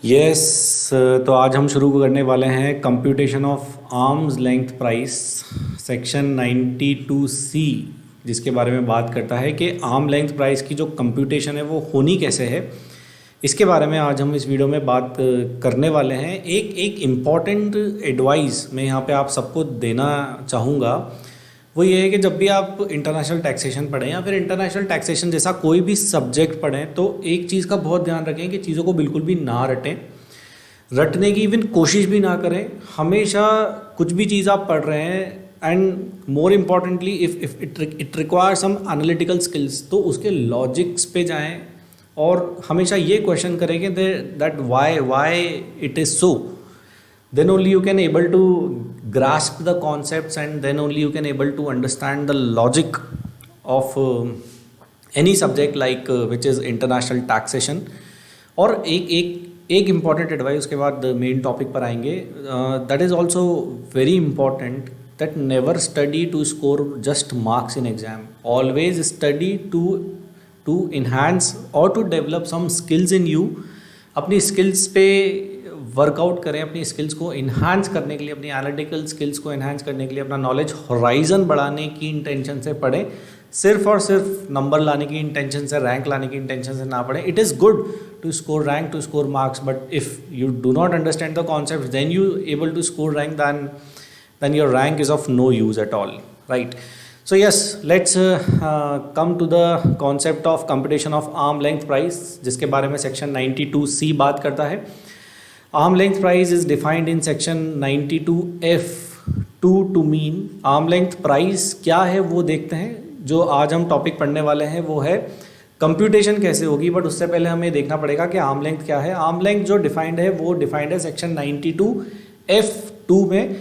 Yes. तो आज हम शुरू करने वाले हैं computation of arms length price section 92C, जिसके बारे में बात करता है कि आर्म लेंथ प्राइस की जो कंप्यूटेशन है वो होनी कैसे है। इसके बारे में आज हम इस वीडियो में बात करने वाले हैं। एक इम्पॉर्टेंट एडवाइस मैं यहाँ पे आप सबको देना चाहूँगा, वो ये है कि जब भी आप इंटरनेशनल टैक्सेशन पढ़ें या फिर इंटरनेशनल टैक्सेशन जैसा कोई भी सब्जेक्ट पढ़ें, तो एक चीज़ का बहुत ध्यान रखें कि चीज़ों को बिल्कुल भी ना रटें, रटने की इवन कोशिश भी ना करें। हमेशा कुछ भी चीज़ आप पढ़ रहे हैं, and more importantly if it require some analytical skills, तो उसके लॉजिक्स पे जाएं और हमेशा ये क्वेश्चन करें कि that why it is so. then only you can able to grasp the concepts, and then only you can able to understand the logic of any subject like which is international taxation। और एक important advice, उसके बाद main topic पर आएंगे। That is also very important that never study to score just marks in exam, always study to enhance और to develop some skills in you. अपनी skills पे work out करें, अपनी स्किल्स को इन्हांस करने के लिए, अपनी एनालिटिकल स्किल्स को इन्हांस करने के लिए, अपना नॉलेज होराइजन बढ़ाने की इंटेंशन से पढ़ें। सिर्फ और सिर्फ नंबर लाने की इंटेंशन से, रैंक लाने की इंटेंशन से ना पढ़ें। It is good to score rank, to score marks, but if you do not understand the concept then you able to score rank, then your rank is of no use at all, right? So yes, let's come to the concept of computation of arm length price, जिसके बारे में section 92C बात करता है। Arm length price is defined in section 92F2 to mean. Arm length price क्या है वो देखते हैं। जो आज हम टॉपिक पढ़ने वाले हैं वो है कंप्यूटेशन कैसे होगी, बट उससे पहले हमें देखना पड़ेगा कि आर्म लेंथ क्या है। आर्म लेंथ जो डिफाइंड है वो डिफाइंड है सेक्शन 92F2 में।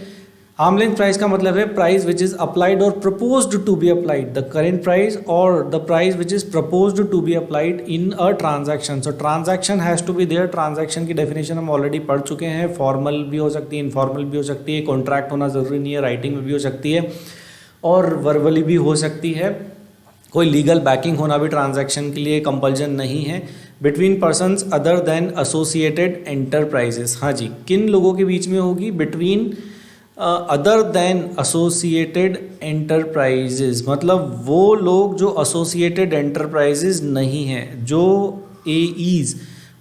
आर्म लेंथ प्राइस का मतलब है प्राइस विच इज अप्लाइड और proposed to be applied, the current price और the price which is proposed to be applied in a transaction. So transaction has to be there. Transaction की definition हम already पढ़ चुके हैं। Formal भी हो सकती है, इनफॉर्मल भी हो सकती है, कॉन्ट्रैक्ट होना ज़रूरी नहीं है, राइटिंग में भी हो सकती है और वर्बली भी हो सकती है। कोई लीगल बैकिंग होना भी ट्रांजैक्शन के लिए कंपल्जन नहीं है। Between persons other than associated enterprises. हाँ जी, किन लोगों के बीच में होगी? Between other than associated enterprises, मतलब वो लोग जो एसोसिएटेड एंटरप्राइजेज नहीं हैं, जो एईज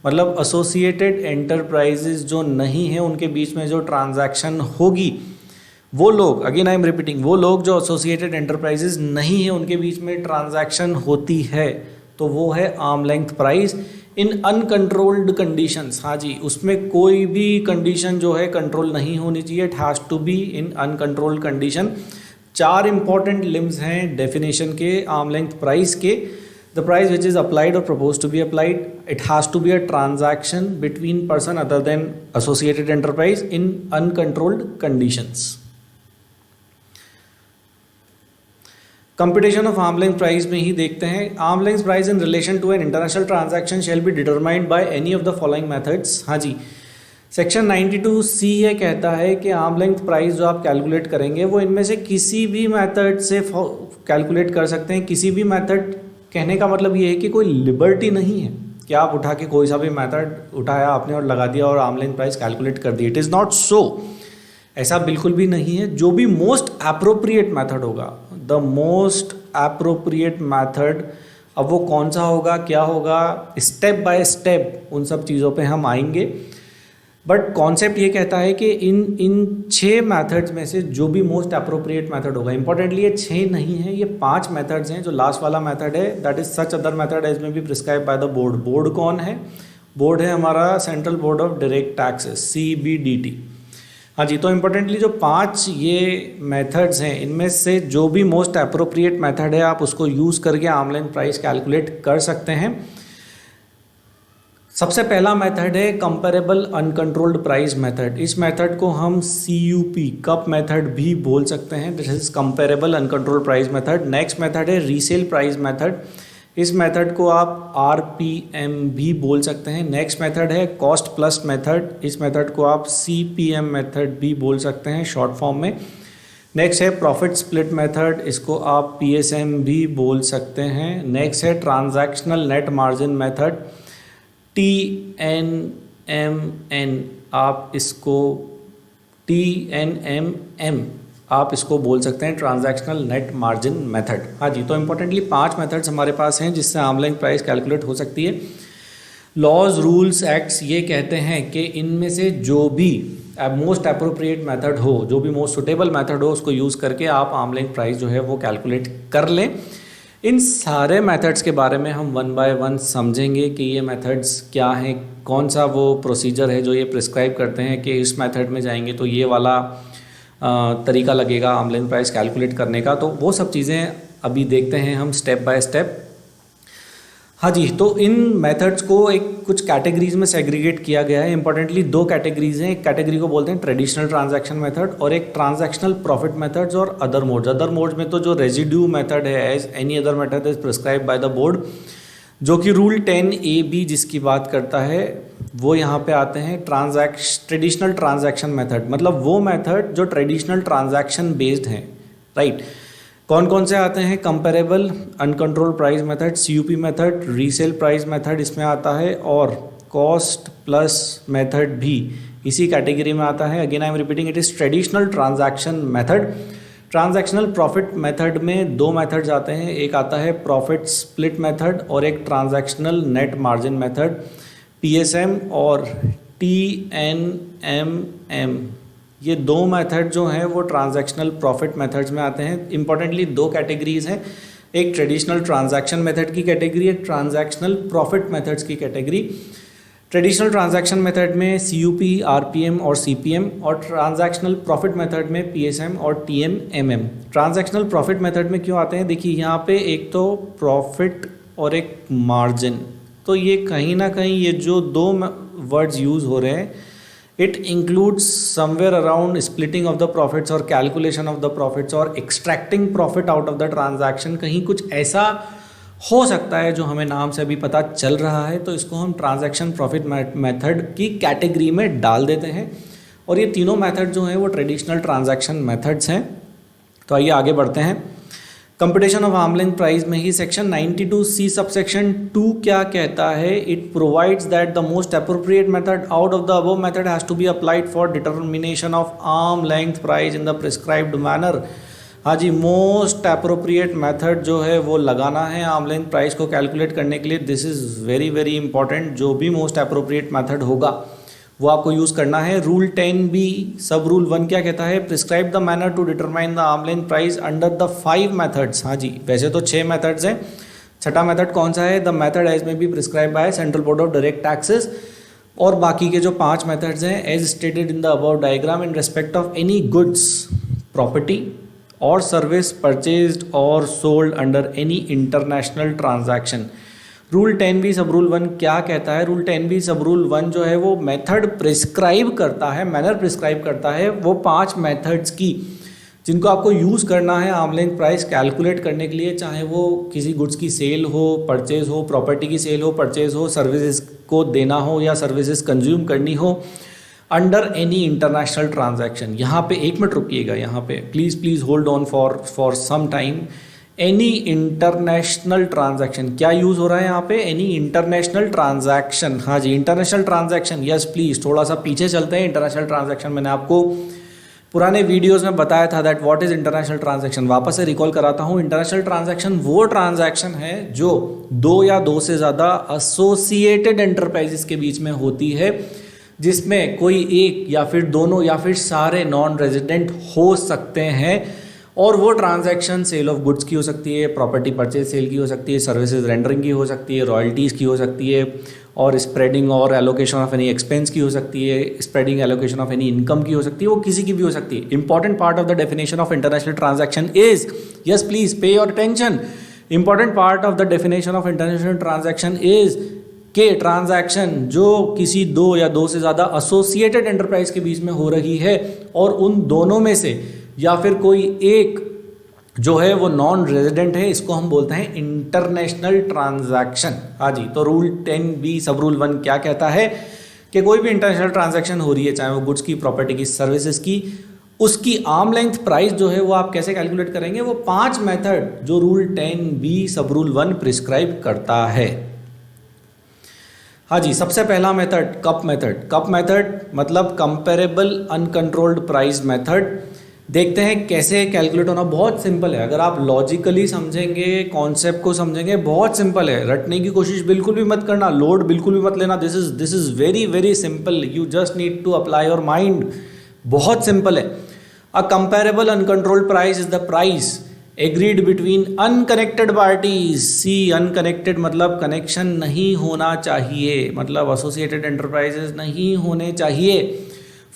मतलब एसोसिएटेड एंटरप्राइजेज जो नहीं हैं, उनके बीच में जो ट्रांजैक्शन होगी, वो लोग, अगेन आई एम रिपीटिंग, वो लोग जो एसोसिएटेड एंटरप्राइजेज नहीं हैं उनके बीच में ट्रांजैक्शन होती है, तो वो है आर्म लेंथ प्राइस इन अनकंट्रोल्ड कंडीशंस। हाँ जी, उसमें कोई भी कंडीशन जो है कंट्रोल नहीं होनी चाहिए। It has to be in uncontrolled condition. 4 important limbs हैं डेफिनेशन के आर्म लेंथ प्राइस के। The price which is applied और propose to be applied, it has to be a transaction between person other than associated enterprise in uncontrolled conditions. Computation of arm length price में ही देखते हैं। Arm length price in relation to an international transaction shall be determined by any of the following methods. हाँ जी, section 92C ये कहता है कि arm length price जो आप कैलकुलेट करेंगे वो इनमें से किसी भी मेथड से कैलकुलेट कर सकते हैं। किसी भी मेथड कहने का मतलब ये है कि कोई लिबर्टी नहीं है कि आप उठा के कोई सा भी मेथड उठाया आपने और लगा दिया और आर्म लेंथ प्राइस कैलकुलेट कर दी। इट इज़ नॉट सो, ऐसा बिल्कुल भी नहीं है। जो भी मोस्ट एप्रोप्रिएट मेथड होगा, द मोस्ट एप्रोप्रिएट मेथड, अब वो कौन सा होगा, क्या होगा, स्टेप बाय स्टेप उन सब चीज़ों पे हम आएंगे। बट कॉन्सेप्ट ये कहता है कि इन 6 मेथड्स में से जो भी मोस्ट अप्रोप्रिएट मेथड होगा, इंपॉर्टेंटली ये 6 नहीं है, ये 5 मेथड्स हैं। जो लास्ट वाला मेथड है that is such other method as may be prescribe by the board. Board कौन है? बोर्ड है हमारा central board of direct taxes, CBDT। हाँ जी, तो इम्पोर्टेंटली जो 5 ये मेथड्स हैं, इनमें से जो भी मोस्ट अप्रोप्रिएट मेथड है आप उसको यूज़ करके आर्म लेंथ प्राइस कैलकुलेट कर सकते हैं। सबसे पहला मेथड है कंपेरेबल अनकंट्रोल्ड प्राइस मेथड। इस मेथड को हम CUP कप मेथड भी बोल सकते हैं। This is comparable uncontrolled price method. Next method है रीसेल प्राइस मेथड। इस मेथड को आप RPM भी बोल सकते हैं। नेक्स्ट मेथड है कॉस्ट प्लस मेथड। इस मेथड को आप CPM मेथड भी बोल सकते हैं शॉर्ट फॉर्म में। नेक्स्ट है प्रॉफिट स्प्लिट मेथड, इसको आप PSM भी बोल सकते हैं। नेक्स्ट है transactional net margin method, TNM TNMN आप इसको TNMM आप इसको बोल सकते हैं, ट्रांजैक्शनल नेट मार्जिन मेथड। हाँ जी, तो इम्पोर्टेंटली 5 मेथड्स हमारे पास हैं जिससे आर्म लेंथ प्राइस कैलकुलेट हो सकती है। लॉज, रूल्स, एक्ट्स ये कहते हैं कि इनमें से जो भी मोस्ट अप्रोप्रिएट मेथड हो, जो भी मोस्ट सुटेबल मेथड हो, उसको यूज़ करके आप आर्म लेंथ प्राइस जो है वो कैलकुलेट कर लें। इन सारे मेथड्स के बारे में हम वन बाय वन समझेंगे कि ये मेथड्स क्या हैं, कौन सा वो प्रोसीजर है जो ये प्रिस्क्राइब करते हैं कि इस मेथड में जाएंगे तो ये वाला तरीका लगेगा आर्म लेंथ प्राइस कैलकुलेट करने का। तो वो सब चीज़ें अभी देखते हैं हम स्टेप बाय स्टेप। हाँ जी, तो इन मेथड्स को एक कुछ कैटेगरीज में सेग्रीगेट किया गया है। इंपॉर्टेंटली 2 कैटेगरीज हैं। एक कैटेगरी को बोलते हैं ट्रेडिशनल ट्रांजैक्शन मेथड और एक ट्रांजैक्शनल प्रॉफिट मेथड्स और अदर मोड्स। अदर मोड्स में तो जो रेजिड्यू मेथड है as any other method is prescribe by the board, जो कि रूल 10AB जिसकी बात करता है वो यहाँ पे आते हैं। ट्रेडिशनल ट्रांजैक्शन मेथड मतलब वो मेथड जो ट्रेडिशनल ट्रांजैक्शन बेस्ड हैं, राइट। कौन कौन से आते हैं? Comparable uncontrolled price method, CUP method, resale price method इसमें आता है और कॉस्ट प्लस मेथड भी इसी कैटेगरी में आता है। Again I am repeating, it is traditional transaction method. Transactional profit method में 2 मेथड्स आते हैं, एक आता है प्रॉफिट स्प्लिट मेथड और एक transactional net margin method, PSM और TNMM। ये 2 मेथड जो हैं वो ट्रांजैक्शनल प्रॉफिट मेथड्स में आते हैं। इंपॉर्टेंटली 2 कैटेगरीज हैं, एक ट्रेडिशनल ट्रांजैक्शन मेथड की कैटेगरी, एक ट्रांजैक्शनल प्रॉफिट मेथड्स की कैटेगरी। ट्रेडिशनल ट्रांजैक्शन मेथड में CUP, RPM और CPM और ट्रांजैक्शनल प्रॉफिट मेथड में PSM और TNMM। ट्रांजैक्शनल प्रॉफिट मेथड में क्यों आते हैं? देखिए यहाँ पे एक तो प्रॉफिट और एक मार्जिन, तो ये कहीं ना कहीं ये जो 2 वर्ड्स यूज़ हो रहे हैं, it includes somewhere around splitting of the profits और कैलकुलेशन ऑफ द प्रॉफिट्स और extracting profit out of the transaction. कहीं कुछ ऐसा हो सकता है जो हमें नाम से अभी पता चल रहा है, तो इसको हम ट्रांजैक्शन प्रॉफिट मेथड की कैटेगरी में डाल देते हैं। और ये तीनों मेथड जो हैं वो ट्रेडिशनल ट्रांजैक्शन मेथड्स हैं। तो आइए आगे बढ़ते हैं। Computation of arm length price में ही सेक्शन 92C सबसेक्शन 2 क्या कहता है? It provides that the most appropriate method out of the above method has to be applied for determination of arm length price in the prescribed manner. हाँ जी, most appropriate method जो है वो लगाना है आर्म लेंथ प्राइस को calculate करने के लिए। This is very very important. जो भी मोस्ट अप्रोप्रिएट मेथड होगा वो आपको यूज़ करना है। रूल 10B सब रूल 1 क्या कहता है? Prescribe the manner to determine the arm length price under the 5 methods. हाँ जी, वैसे तो 6 मेथड्स हैं, छठा मेथड कौन सा है? The method as may be prescribe by central board of direct taxes. और बाकी के जो 5 मेथड्स हैं as stated in the above diagram in respect of any goods, property और सर्विस परचेज्ड और sold under any international transaction. Rule 10B sub rule 1 क्या कहता है? रूल 10B सब रूल 1 जो है वो मेथड प्रिस्क्राइब करता है, मैनर प्रिस्क्राइब करता है वो 5 मेथड्स की जिनको आपको यूज़ करना है आर्म लेंथ प्राइस कैलकुलेट करने के लिए, चाहे वो किसी गुड्स की सेल हो, परचेज हो, प्रॉपर्टी की सेल हो, परचेज हो, सर्विसेज को देना हो या सर्विसेज कंज्यूम करनी हो अंडर एनी इंटरनेशनल ट्रांजैक्शन। यहाँ पे 1 मिनट रुकिएगा, यहाँ पे please hold on for some time. Any international transaction क्या यूज़ हो रहा है यहाँ पे? Any international transaction. हाँ जी, इंटरनेशनल ट्रांजैक्शन। यस प्लीज़ थोड़ा सा पीछे चलते हैं। इंटरनेशनल ट्रांजैक्शन मैंने आपको पुराने वीडियोस में बताया था that what is international transaction. वापस से रिकॉल कराता हूँ। इंटरनेशनल ट्रांजैक्शन वो ट्रांजैक्शन है जो 2 या 2 से ज़्यादा एसोसिएटेड एंटरप्राइजेस के बीच में होती है, जिसमें कोई एक या फिर दोनों या फिर सारे नॉन रेजिडेंट हो सकते हैं। और वो ट्रांजैक्शन सेल ऑफ गुड्स की हो सकती है, प्रॉपर्टी परचेज सेल की हो सकती है, सर्विसेज रेंडरिंग की हो सकती है, रॉयल्टीज़ की हो सकती है, और स्प्रेडिंग और एलोकेशन ऑफ एनी एक्सपेंस की हो सकती है, spreading allocation of any income की हो सकती है, वो किसी की भी हो सकती है। Important part of the definition of international transaction is, yes please pay your attention, important part of the definition of international transaction is के ट्रांजैक्शन जो किसी 2 या 2 से ज़्यादा एसोसिएटेड एंटरप्राइज के बीच में हो रही है और उन दोनों में से या फिर कोई एक जो है वो नॉन रेजिडेंट है, इसको हम बोलते हैं इंटरनेशनल ट्रांजैक्शन। हाँ जी, तो रूल 10B सब रूल 1 क्या कहता है कि कोई भी इंटरनेशनल ट्रांजैक्शन हो रही है, चाहे वो गुड्स की, प्रॉपर्टी की, सर्विसेज की, उसकी आर्म लेंथ प्राइस जो है वो आप कैसे कैलकुलेट करेंगे? वो 5 मेथड जो rule 10B sub rule 1 prescribe करता है। हाँ जी, सबसे पहला method cup method. Cup method मतलब कंपेरेबल अनकंट्रोल्ड प्राइस मेथड। देखते हैं कैसे कैलकुलेट होना। बहुत सिंपल है, अगर आप लॉजिकली समझेंगे, कॉन्सेप्ट को समझेंगे, बहुत सिंपल है। रटने की कोशिश बिल्कुल भी मत करना, लोड बिल्कुल भी मत लेना। This is very very simple, you just need to apply your mind. बहुत सिंपल है। A comparable uncontrolled price is the price agreed between unconnected parties. See, unconnected मतलब कनेक्शन नहीं होना चाहिए, मतलब एसोसिएटेड एंटरप्राइजेज नहीं होने चाहिए।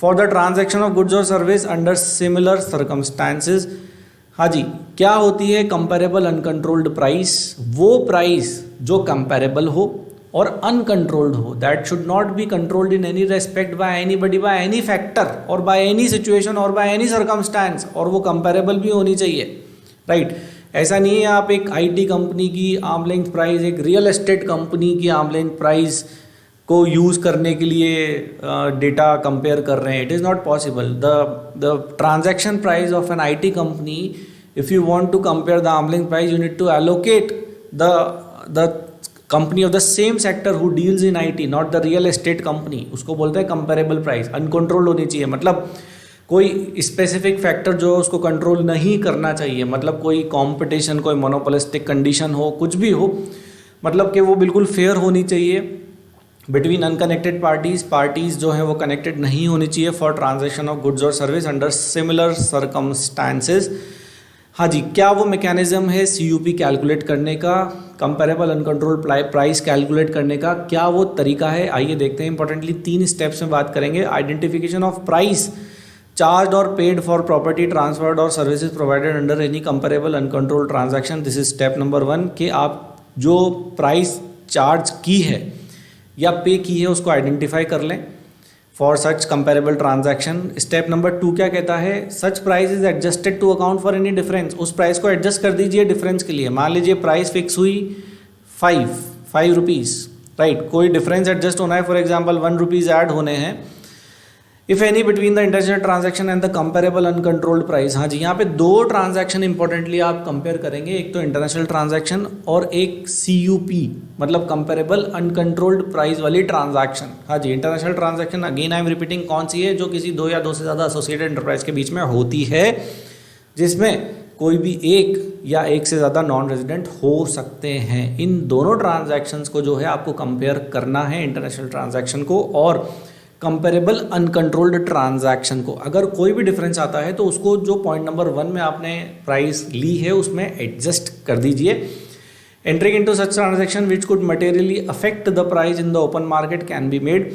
For the transaction of goods और सर्विस अंडर सिमिलर सर्कमस्टांसेस। हाँ जी, क्या होती है कंपेरेबल अनकंट्रोल्ड प्राइस? वो प्राइस जो कंपेरेबल हो और अनकंट्रोल्ड हो, that should not be controlled in any respect bye anybody, by any factor और बाय एनी सिचुएशन और बाय एनी सर्कमस्टांस, और वो कंपेरेबल भी होनी चाहिए, राइट। ऐसा नहीं है आप एक आईटी कंपनी की आर्म लेंथ प्राइस, एक रियल एस्टेट कंपनी की आर्म लेंथ प्राइस को यूज़ करने के लिए डेटा कंपेयर कर रहे हैं। It is not possible. The transaction price of an IT company, if you want to compare the arm length price, you need to allocate the company of the same sector who deals in IT, not the real estate company. उसको बोलते हैं comparable price. Uncontrolled होनी चाहिए, मतलब कोई specific factor जो उसको control नहीं करना चाहिए, मतलब कोई कंपटीशन, कोई मोनोपोलिस्टिक कंडीशन हो, कुछ भी हो, मतलब कि वो बिल्कुल फेयर होनी चाहिए बिटवीन अनकनेक्टेड पार्टीज जो हैं वो कनेक्टेड नहीं होनी चाहिए फॉर ट्रांजैक्शन ऑफ गुड्स और सर्विस अंडर सिमिलर सर्कमस्टांसेस। हाँ जी, क्या वो मैकेनिज्म है CUP कैलकुलेट करने का, कंपेरेबल अनकंट्रोल्ड प्राइस कैलकुलेट करने का? क्या वो तरीका है? आइए देखते हैं। इंपॉर्टेंटली 3 स्टेप्स में बात करेंगे। आइडेंटिफिकेशन ऑफ प्राइस चार्ज और पेड फॉर प्रॉपर्टी ट्रांसफर्ड और services provided under any comparable uncontrolled transaction. This is step number 1 कि आप जो प्राइस चार्ज की है या पे की है उसको आइडेंटिफाई कर लें for such comparable transaction. Step number 2 क्या कहता है? Such price is adjusted to account for any difference. उस प्राइस को एडजस्ट कर दीजिए डिफरेंस के लिए। मान लीजिए प्राइस फिक्स हुई 5 रुपीज़, राइट। कोई डिफरेंस एडजस्ट होना है, फॉर एग्जाम्पल 1 रुपीज़ ऐड होने हैं, if any between the international transaction and the comparable uncontrolled price. हाँ जी, यहाँ पे 2 ट्रांजैक्शन इंपॉर्टेंटली आप कंपेयर करेंगे, एक तो इंटरनेशनल ट्रांजैक्शन और एक CUP मतलब कंपेरेबल अनकंट्रोल्ड प्राइस वाली ट्रांजैक्शन। हाँ जी, international transaction again I am repeating कौन सी है? जो किसी 2 या 2 से ज़्यादा एसोसिएटेड एंटरप्राइज के बीच में होती है, जिसमें कोई भी एक या एक से ज़्यादा नॉन रेजिडेंट हो सकते हैं। इन दोनों ट्रांजैक्शंस को जो है आपको कंपेयर करना है, इंटरनेशनल ट्रांजैक्शन को और कंपेरेबल अनकंट्रोल्ड ट्रांजैक्शन को। अगर कोई भी डिफरेंस आता है तो उसको जो पॉइंट नंबर 1 में आपने प्राइस ली है उसमें एडजस्ट कर दीजिए। Entering into such transaction which could materially affect the price in the open market can be made.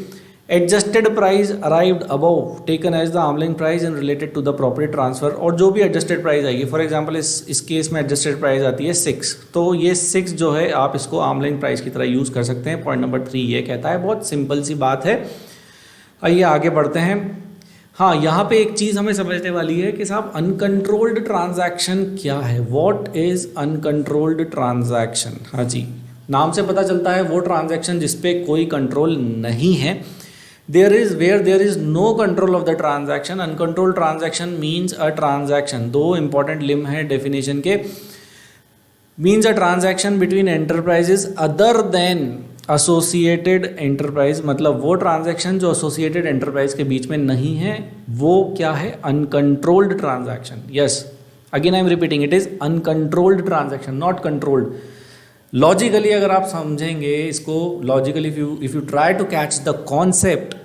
Adjusted price arrived above taken as the arm length price in related to the property transfer. और जो भी adjusted price आएगी, for example इस case में adjusted price आती है 6, तो ये 6 जो है आप इसको आर्म लेंथ प्राइस की तरह यूज़ कर सकते हैं। पॉइंट नंबर 3 ये कहता है। बहुत सिंपल सी बात है। आइए आगे बढ़ते हैं। हाँ, यहाँ पे एक चीज़ हमें समझने वाली है कि साहब अनकंट्रोल्ड ट्रांजैक्शन क्या है? What is uncontrolled transaction? हाँ जी, नाम से पता चलता है वो ट्रांजैक्शन जिसपे कोई कंट्रोल नहीं है। Where there is no control of the transaction. Uncontrolled transaction means a transaction, 2 important limb है डेफिनेशन के। Means a transaction between enterprises other than associated enterprise, मतलब वो ट्रांजैक्शन जो एसोसिएटेड एंटरप्राइज के बीच में नहीं है, वो क्या है? Uncontrolled transaction. Yes, again I am repeating, it is uncontrolled transaction, not controlled. Logically अगर आप समझेंगे इसको, logically if you try to catch the concept,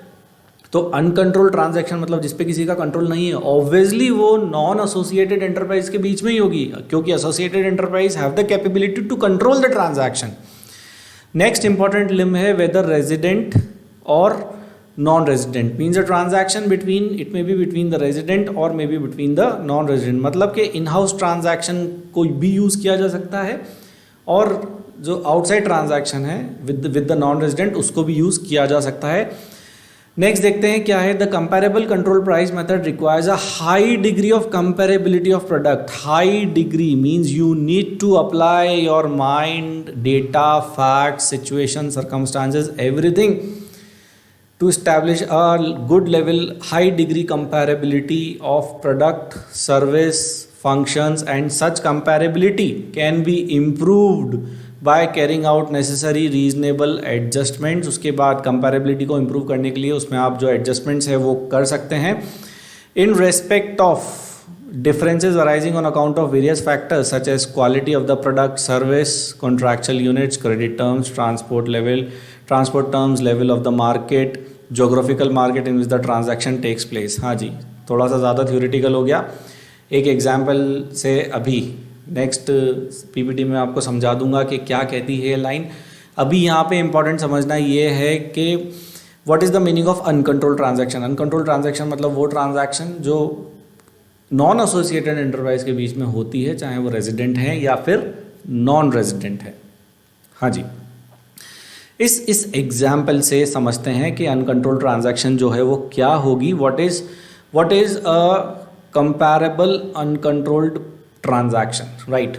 तो अनकंट्रोल्ड ट्रांजैक्शन मतलब जिसपे किसी का कंट्रोल नहीं है, ऑब्वियसली वो नॉन एसोसिएटेड एंटरप्राइज के बीच में ही होगी, क्योंकि associated enterprise have the capability to control the transaction. Next important limb है वेदर रेजिडेंट और non resident. Means a transaction between, it may be between the resident और may be between the non resident, मतलब कि in house transaction को भी use किया जा सकता है और जो आउटसाइड ट्रांजैक्शन है विद द नॉन रेजिडेंट उसको भी यूज़ किया जा सकता है। नेक्स्ट देखते हैं क्या है। The comparable control price method requires a high degree of comparability of product. High degree means you need to apply your mind, data, facts, situation, circumstances, everything to establish a good level, high degree comparability of product, service, functions, and such comparability can be improved by carrying out necessary reasonable adjustments. उसके बाद कंपैरेबिलिटी को improve करने के लिए उसमें आप जो adjustments है वो कर सकते हैं। इन respect of differences arising on account of various factors such as quality of the product, service, contractual units, credit terms, transport terms, level of the market, geographical market in which the transaction takes place। हाँ जी, थोड़ा सा ज़्यादा theoretical हो गया। एक example से अभी next PPT में आपको समझा दूंगा कि क्या कहती है लाइन। अभी यहाँ पे इम्पॉर्टेंट समझना ये है कि what is the meaning of uncontrolled transaction. Uncontrolled transaction मतलब वो ट्रांजैक्शन जो नॉन एसोसिएटेड एंटरप्राइज के बीच में होती है, चाहे वो रेजिडेंट है या फिर नॉन रेजिडेंट है। हाँ जी, इस एग्जाम्पल से समझते हैं कि अनकंट्रोल्ड ट्रांजैक्शन जो है वो क्या होगी। What is a comparable uncontrolled transaction, right.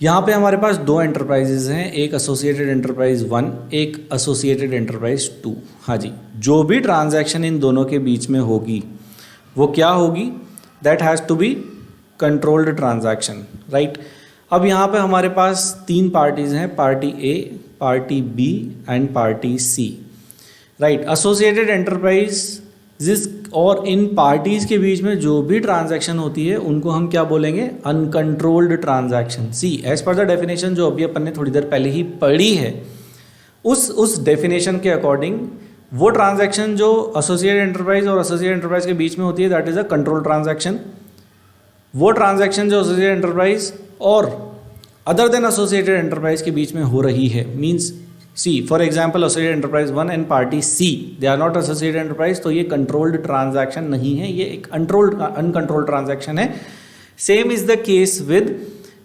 यहाँ पे हमारे पास दो एंटरप्राइजेज हैं, एक एसोसिएटेड एंटरप्राइज 1, एक एसोसिएटेड एंटरप्राइज 2। हाँ जी, जो भी ट्रांजैक्शन इन दोनों के बीच में होगी वो क्या होगी, that has to be controlled transaction, right. अब यहाँ पे हमारे पास तीन पार्टीज हैं, party A, party B and party C, right. Associated enterprise और इन पार्टीज के बीच में जो भी ट्रांजैक्शन होती है उनको हम क्या बोलेंगे, uncontrolled transaction. See as per the definition जो अभी अपन ने थोड़ी देर पहले ही पढ़ी है, उस डेफिनेशन के अकॉर्डिंग वो ट्रांजैक्शन जो एसोसिएटेड एंटरप्राइज और एसोसिएटेड एंटरप्राइज के बीच में होती है that is a control transaction. वो ट्रांजैक्शन जो एसोसिएटेड एंटरप्राइज और अदर देन एसोसिएटेड एंटरप्राइज के बीच में हो रही है, means see for example associated enterprise 1 and party C, they are not associated enterprise, तो ये कंट्रोल्ड ट्रांजैक्शन नहीं है, ये एक अनकंट्रोल्ड ट्रांजैक्शन है। Same is the case with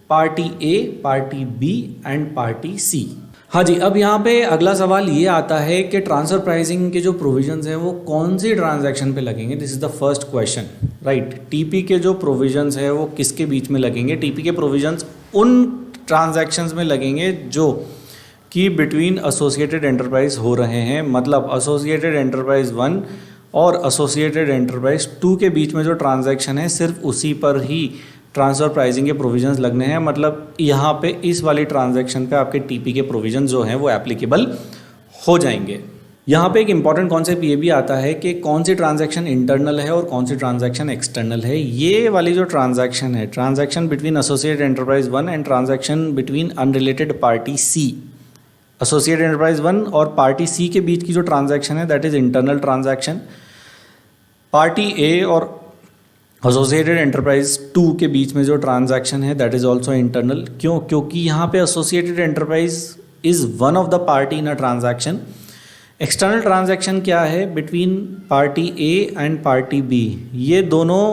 party A, party B and party सी। हाँ जी, अब यहाँ पे अगला सवाल ये आता है कि ट्रांसफर प्राइसिंग के जो प्रोविजंस हैं वो कौन सी ट्रांजैक्शन पे लगेंगे। This is the first question, right. TP के जो प्रोविजंस है वो किसके बीच में लगेंगे। टीपी के प्रोविजंस उन ट्रांजैक्शंस में लगेंगे जो कि बिटवीन एसोसिएटेड एंटरप्राइज हो रहे हैं, मतलब एसोसिएटेड एंटरप्राइज 1 और एसोसिएटेड एंटरप्राइज 2 के बीच में जो ट्रांजैक्शन है सिर्फ उसी पर ही ट्रांसफ़र प्राइसिंग के प्रोविजंस लगने हैं। मतलब यहाँ पे इस वाली ट्रांजैक्शन पे आपके टीपी के प्रोविजंस जो हैं वो एप्लीकेबल हो जाएंगे। यहाँ पे एक इंपॉर्टेंट कॉन्सेप्ट ये भी आता है कि कौन सी ट्रांजैक्शन इंटरनल है और कौन सी ट्रांजैक्शन एक्सटर्नल है। ये वाली जो ट्रांजैक्शन है, transaction between associated enterprise 1 and transaction between unrelated party C. Associated enterprise 1 और पार्टी सी के बीच की जो ट्रांजैक्शन है that is internal transaction. Party A और एसोसिएटेड एंटरप्राइज 2 के बीच में जो ट्रांजैक्शन है दैट इज ऑल्सो इंटरनल। क्यों? क्योंकि यहाँ पे associated enterprise is one of the party in a transaction. External transaction क्या है, between party A and party B. ये दोनों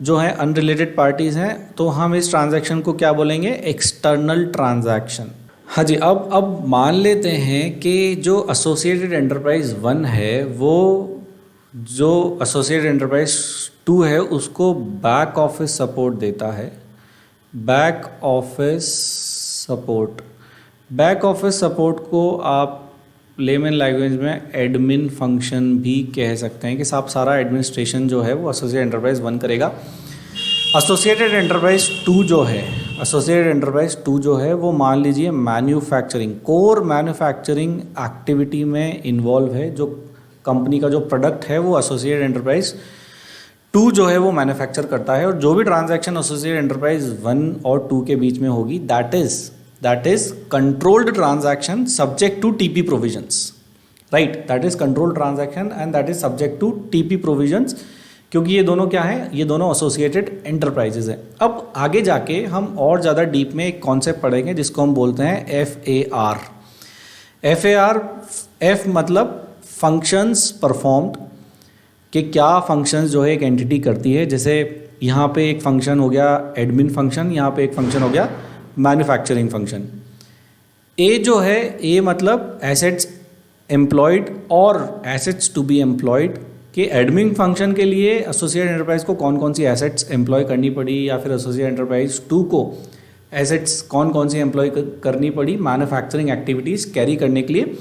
जो है अनरिलेटेड पार्टीज हैं, तो हम इस ट्रांजैक्शन को क्या बोलेंगे, एक्सटर्नल ट्रांजैक्शन। हाँ जी, अब मान लेते हैं कि जो एसोसिएटेड एंटरप्राइज 1 है वो जो एसोसिएटेड एंटरप्राइज 2 है उसको बैक ऑफिस सपोर्ट देता है। बैक ऑफिस सपोर्ट को आप लेमन लैंग्वेज में एडमिन फंक्शन भी कह सकते हैं कि सारा एडमिनिस्ट्रेशन जो है वो एसोसिएटेड एंटरप्राइज 1 करेगा। एसोसिएटेड एंटरप्राइज 2 जो है वो मान लीजिए मैन्युफैक्चरिंग, कोर मैन्युफैक्चरिंग एक्टिविटी में इन्वॉल्व है। जो कंपनी का जो प्रोडक्ट है वो एसोसिएटेड एंटरप्राइज 2 जो है वो मैन्युफैक्चर करता है, और जो भी ट्रांजैक्शन एसोसिएटेड एंटरप्राइज 1 और 2 के बीच में होगी that is controlled transaction subject to TP provisions, right. That is controlled transaction and that is subject to TP provisions, क्योंकि ये दोनों क्या हैं, ये दोनों एसोसिएटेड एंटरप्राइजेज हैं। अब आगे जाके हम और ज़्यादा डीप में एक कॉन्सेप्ट पढ़ेंगे जिसको हम बोलते हैं FAR। एफ मतलब फंक्शंस परफॉर्म्ड, कि क्या फंक्शंस जो है एक एंटिटी करती है। जैसे यहाँ पे एक फंक्शन हो गया एडमिन फंक्शन, यहाँ पे एक फंक्शन हो गया मैन्युफैक्चरिंग फंक्शन। ए जो है, ए मतलब एसेट्स एम्प्लॉयड और एसेट्स टू बी एम्प्लॉयड, कि एडमिन फंक्शन के लिए एसोसिएटेड एंटरप्राइज को कौन कौन सी एसेट्स एम्प्लॉय करनी पड़ी, या फिर एसोसिएटेड एंटरप्राइज 2 को एसेट्स कौन कौन सी एम्प्लॉय करनी पड़ी मैन्युफैक्चरिंग एक्टिविटीज़ कैरी करने के लिए।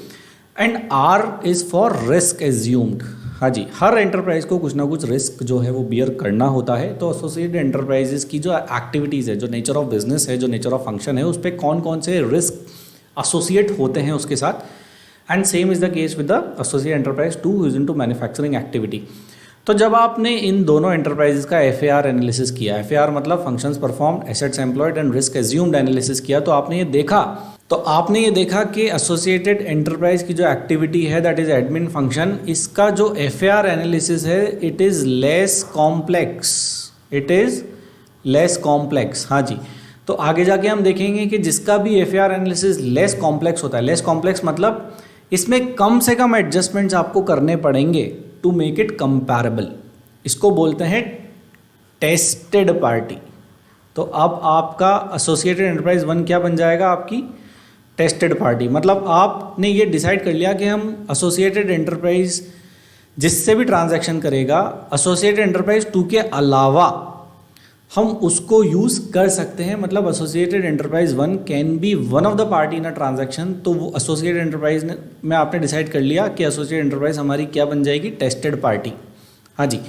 And R is for risk assumed. हाँ जी, हर एंटरप्राइज को कुछ ना कुछ रिस्क जो है वो बियर करना होता है। तो एसोसिएटेड एंटरप्राइजेस की जो एक्टिविटीज़ है, जो नेचर ऑफ बिजनेस है, जो नेचर ऑफ फंक्शन है, उस पर कौन कौन से रिस्क एसोसिएट होते हैं उसके साथ, and same is the case with the associate enterprise two is into manufacturing activity. तो जब आपने इन दोनों एंटरप्राइजेस का FAR एनालिसिस किया, FAR मतलब functions performed, assets employed and risk assumed analysis किया, तो आपने ये देखा कि एसोसिएटेड एंटरप्राइज की जो एक्टिविटी है दैट इज एडमिन फंक्शन, इसका जो FAR एनालिसिस है इट इज़ लेस कॉम्प्लेक्स। हाँ जी, तो आगे जाके हम देखेंगे कि जिसका भी FAR एनालिसिस लेस कॉम्प्लेक्स होता है, लेस कॉम्प्लेक्स मतलब इसमें कम से कम एडजस्टमेंट्स आपको करने पड़ेंगे टू मेक इट कंपैरेबल, इसको बोलते हैं टेस्टेड पार्टी। तो अब आपका एसोसिएटेड एंटरप्राइज 1 क्या बन जाएगा, आपकी टेस्टेड पार्टी। मतलब आपने ये डिसाइड कर लिया कि हम एसोसिएटेड एंटरप्राइज जिससे भी ट्रांजैक्शन करेगा, एसोसिएटेड एंटरप्राइज 2 के अलावा हम उसको यूज़ कर सकते हैं। मतलब associated enterprise 1 can be one of the party in a transaction. तो वो एसोसिएटेड एंटरप्राइज में आपने डिसाइड कर लिया कि एसोसिएटेड एंटरप्राइज हमारी क्या बन जाएगी, टेस्टेड पार्टी। हाँ जी,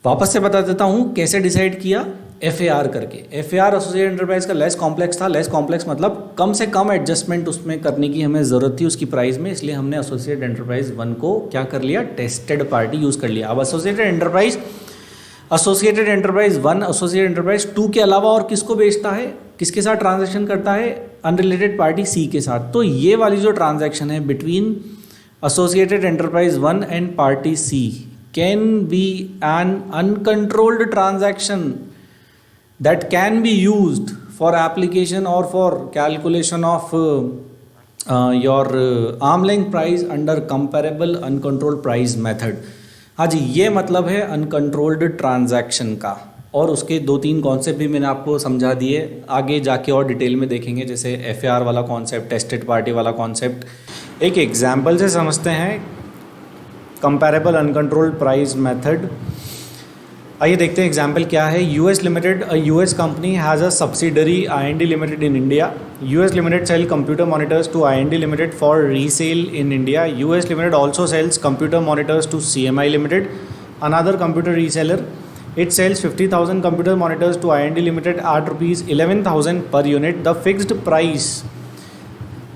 वापस से बता देता हूँ कैसे डिसाइड किया, FAR करके। FAR एसोसिएटेड एंटरप्राइज का लेस कॉम्प्लेक्स था। लेस कॉम्प्लेक्स मतलब कम से कम एडजस्टमेंट उसमें करने की हमें ज़रूरत थी उसकी प्राइस में, इसलिए हमने एसोसिएटेड एंटरप्राइज 1 को क्या कर लिया, टेस्टेड पार्टी यूज़ कर लिया। अब एसोसिएटेड एंटरप्राइज 1 एसोसिएटेड एंटरप्राइज 2 के अलावा और किसको बेचता है, किसके साथ ट्रांजैक्शन करता है, अनरिलेटेड पार्टी C के साथ। तो ये वाली जो ट्रांजैक्शन है between associated enterprise 1 and party C can be an uncontrolled transaction that can be used for application और for calculation of your arm length price under comparable uncontrolled price method. हाँ जी, ये मतलब है अनकंट्रोल्ड ट्रांजैक्शन का, और उसके 2-3 concept भी मैंने आपको समझा दिए, आगे जाके और डिटेल में देखेंगे, जैसे FAR वाला कॉन्सेप्ट, टेस्टेड पार्टी वाला कॉन्सेप्ट। एक एग्जांपल से समझते हैं कंपैरेबल अनकंट्रोल्ड प्राइस मेथड। आइए देखते हैं एग्जाम्पल क्या है। US limited, a US company has a subsidiary IND limited in India. US limited sell computer monitors to IND limited for resale in India. US limited also sells computer monitors to CMI limited, another computer reseller. It sells 50,000 computer monitors to IND Limited at rupees 11,000 per unit.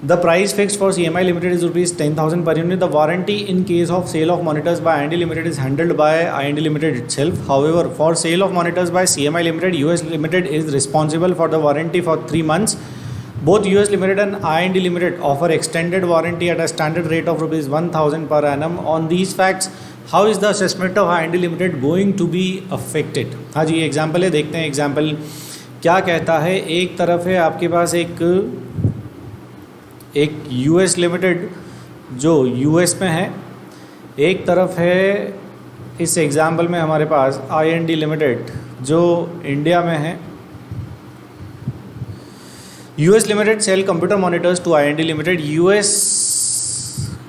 The price fixed for CMI Limited is rupees 10,000 per unit. The warranty in case of sale of monitors by IND Limited is handled by IND Limited itself. However, for sale of monitors by CMI Limited, US Limited is responsible for the warranty for 3 months. Both US Limited and IND Limited offer extended warranty at a standard rate of rupees 1,000 per annum. On these facts, how is the assessment of IND Limited going to be affected? हाँ जी, ये example है, देखते हैं example क्या कहता है। एक तरफ है आपके पास एक US लिमिटेड जो US में है, एक तरफ है इस एग्जाम्पल में हमारे पास IND लिमिटेड जो इंडिया में है। US limited sell computer monitors to IND limited. US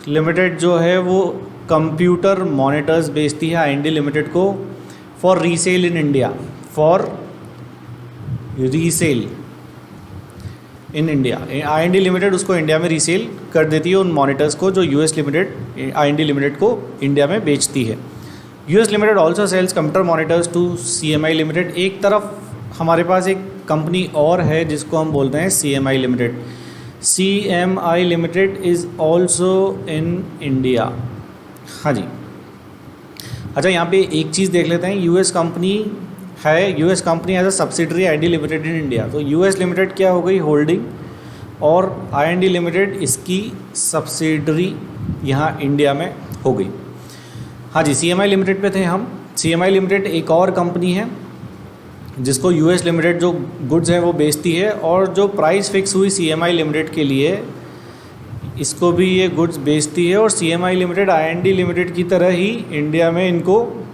limited जो है वो कंप्यूटर मॉनिटर्स बेचती है IND लिमिटेड को for resale in India, for resale in India. IND limited उसको इंडिया में रीसेल कर देती है उन मॉनिटर्स को जो US लिमिटेड IND लिमिटेड को इंडिया में बेचती है। US limited also sells computer monitors to CMI limited. एक तरफ हमारे पास एक कंपनी और है जिसको हम बोलते हैं CMI limited. CMI limited is also in India. हाँ जी, अच्छा यहाँ पे एक चीज़ देख लेते हैं। US कंपनी है, US company as a subsidiary IND limited in India. तो US लिमिटेड क्या हो गई, होल्डिंग, और IND लिमिटेड इसकी सब्सिडरी यहाँ इंडिया में हो गई। हाँ जी, CMI लिमिटेड पे थे हम। CMI लिमिटेड एक और कंपनी है जिसको US लिमिटेड जो गुड्स हैं वो बेचती है, और जो प्राइस फिक्स हुई CMI लिमिटेड के लिए इसको भी ये गुड्स बेचती है, और CMI लिमिटेड IND लिमिटेड की तरह ही इंडिया में इनको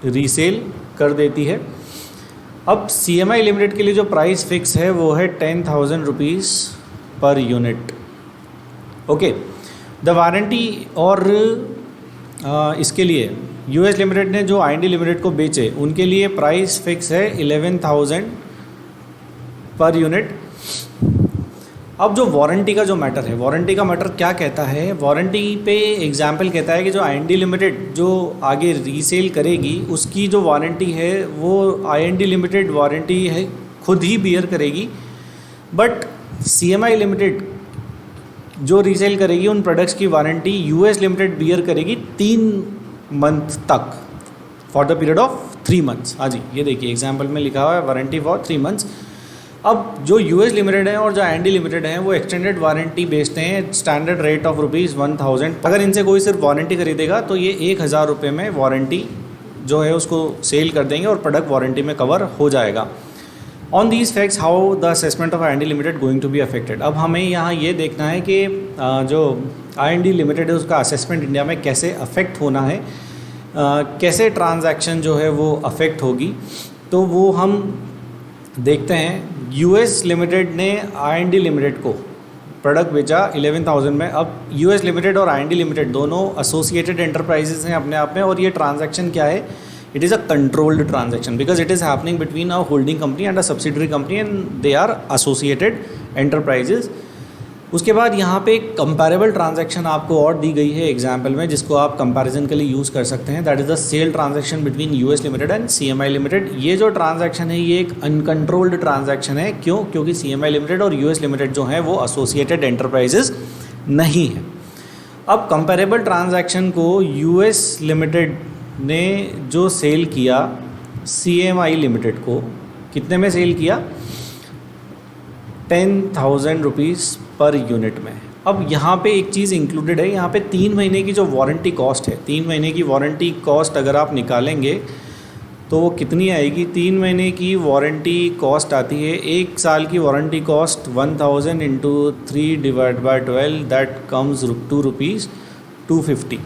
रीसेल कर देती है। अब CMI लिमिटेड के लिए जो प्राइस फिक्स है वो है 10,000 rupees per unit. Okay, the warranty, और इसके लिए US लिमिटेड ने जो IND लिमिटेड को बेचे उनके लिए प्राइस फिक्स है 11,000 पर यूनिट। अब जो वारंटी का जो मैटर है, वारंटी का मैटर क्या कहता है, वारंटी पे एग्जाम्पल कहता है कि जो IND लिमिटेड जो आगे रीसेल करेगी उसकी जो वारंटी है वो IND लिमिटेड वारंटी है खुद ही बियर करेगी, बट CMI लिमिटेड जो रीसेल करेगी उन प्रोडक्ट्स की वारंटी US लिमिटेड बियर करेगी 3 मंथ तक, for the period of 3 months. हाँ जी, ये देखिए एग्जाम्पल में लिखा हुआ है वारंटी फॉर 3 मंथ्स। अब जो US लिमिटेड है और जो IND लिमिटेड है वो एक्सटेंडेड वारंटी बेचते हैं स्टैंडर्ड रेट ऑफ ₹1000। अगर इनसे कोई सिर्फ वारंटी खरीदेगा तो ये 1000 रुपये में वारंटी जो है उसको सेल कर देंगे और प्रोडक्ट वारंटी में कवर हो जाएगा। On these facts how the assessment of IND limited going to be affected. अब हमें यहाँ ये देखना है कि जो IND लिमिटेड है उसका असेसमेंट इंडिया में कैसे अफेक्ट होना है, कैसे ट्रांजैक्शन जो है वो अफेक्ट होगी, तो वो हम देखते हैं। US लिमिटेड ने IND लिमिटेड को प्रोडक्ट बेचा 11,000 में। अब US लिमिटेड और IND लिमिटेड दोनों एसोसिएटेड एंटरप्राइजेज हैं अपने आप में, और ये ट्रांजैक्शन क्या है, it is a controlled transaction because it is happening between a holding company and a subsidiary company and they are associated enterprises. उसके बाद यहाँ पे एक कंपैरेबल ट्रांजैक्शन आपको और दी गई है एग्जाम्पल में, जिसको आप कंपैरिजन के लिए यूज़ कर सकते हैं। That is the sale transaction between US limited and CMI limited. ये जो ट्रांजैक्शन है ये एक अनकंट्रोल्ड ट्रांजैक्शन है। क्यों? क्योंकि CMI लिमिटेड और US लिमिटेड जो है वो एसोसिएटेड एंटरप्राइजेज नहीं है। अब कंपैरेबल ट्रांजैक्शन को US लिमिटेड ने जो सेल किया CMI लिमिटेड को, कितने में सेल किया? 10,000 रुपीज़ पर यूनिट में। अब यहाँ पे एक चीज़ इंक्लूडेड है, यहाँ पे 3 महीने की जो वारंटी कॉस्ट है, 3 महीने की वारंटी कॉस्ट अगर आप निकालेंगे तो वो कितनी आएगी? 3 महीने की वारंटी कॉस्ट आती है, 1 साल की warranty cost 1000 into 3 divide by 12 that comes ₹250।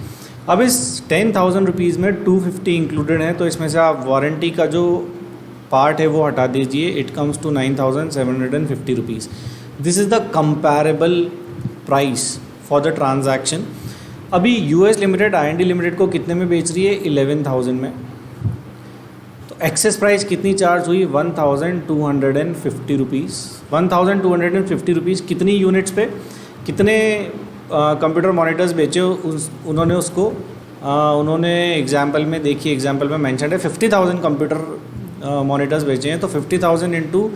अब इस 10,000 रुपीज़ में 250 इंक्लूडेड है, तो इसमें से आप वारंटी का जो पार्ट है वो हटा दीजिए, it comes to 9,750 rupees. This is the comparable price for the transaction. अभी US लिमिटेड IND लिमिटेड को कितने में बेच रही है? 11,000 में। तो एक्सेस प्राइस कितनी चार्ज हुई? 1,250 रुपीज़। 1,250 रुपीज़ कितनी यूनिट्स पे, कितने कंप्यूटर मॉनिटर्स बेचे उन्होंने उसको? उन्होंने एग्जाम्पल में देखिए, एग्जाम्पल में मेंशन है 50,000 कंप्यूटर मॉनिटर्स बेचे हैं। तो 50,000 इंटू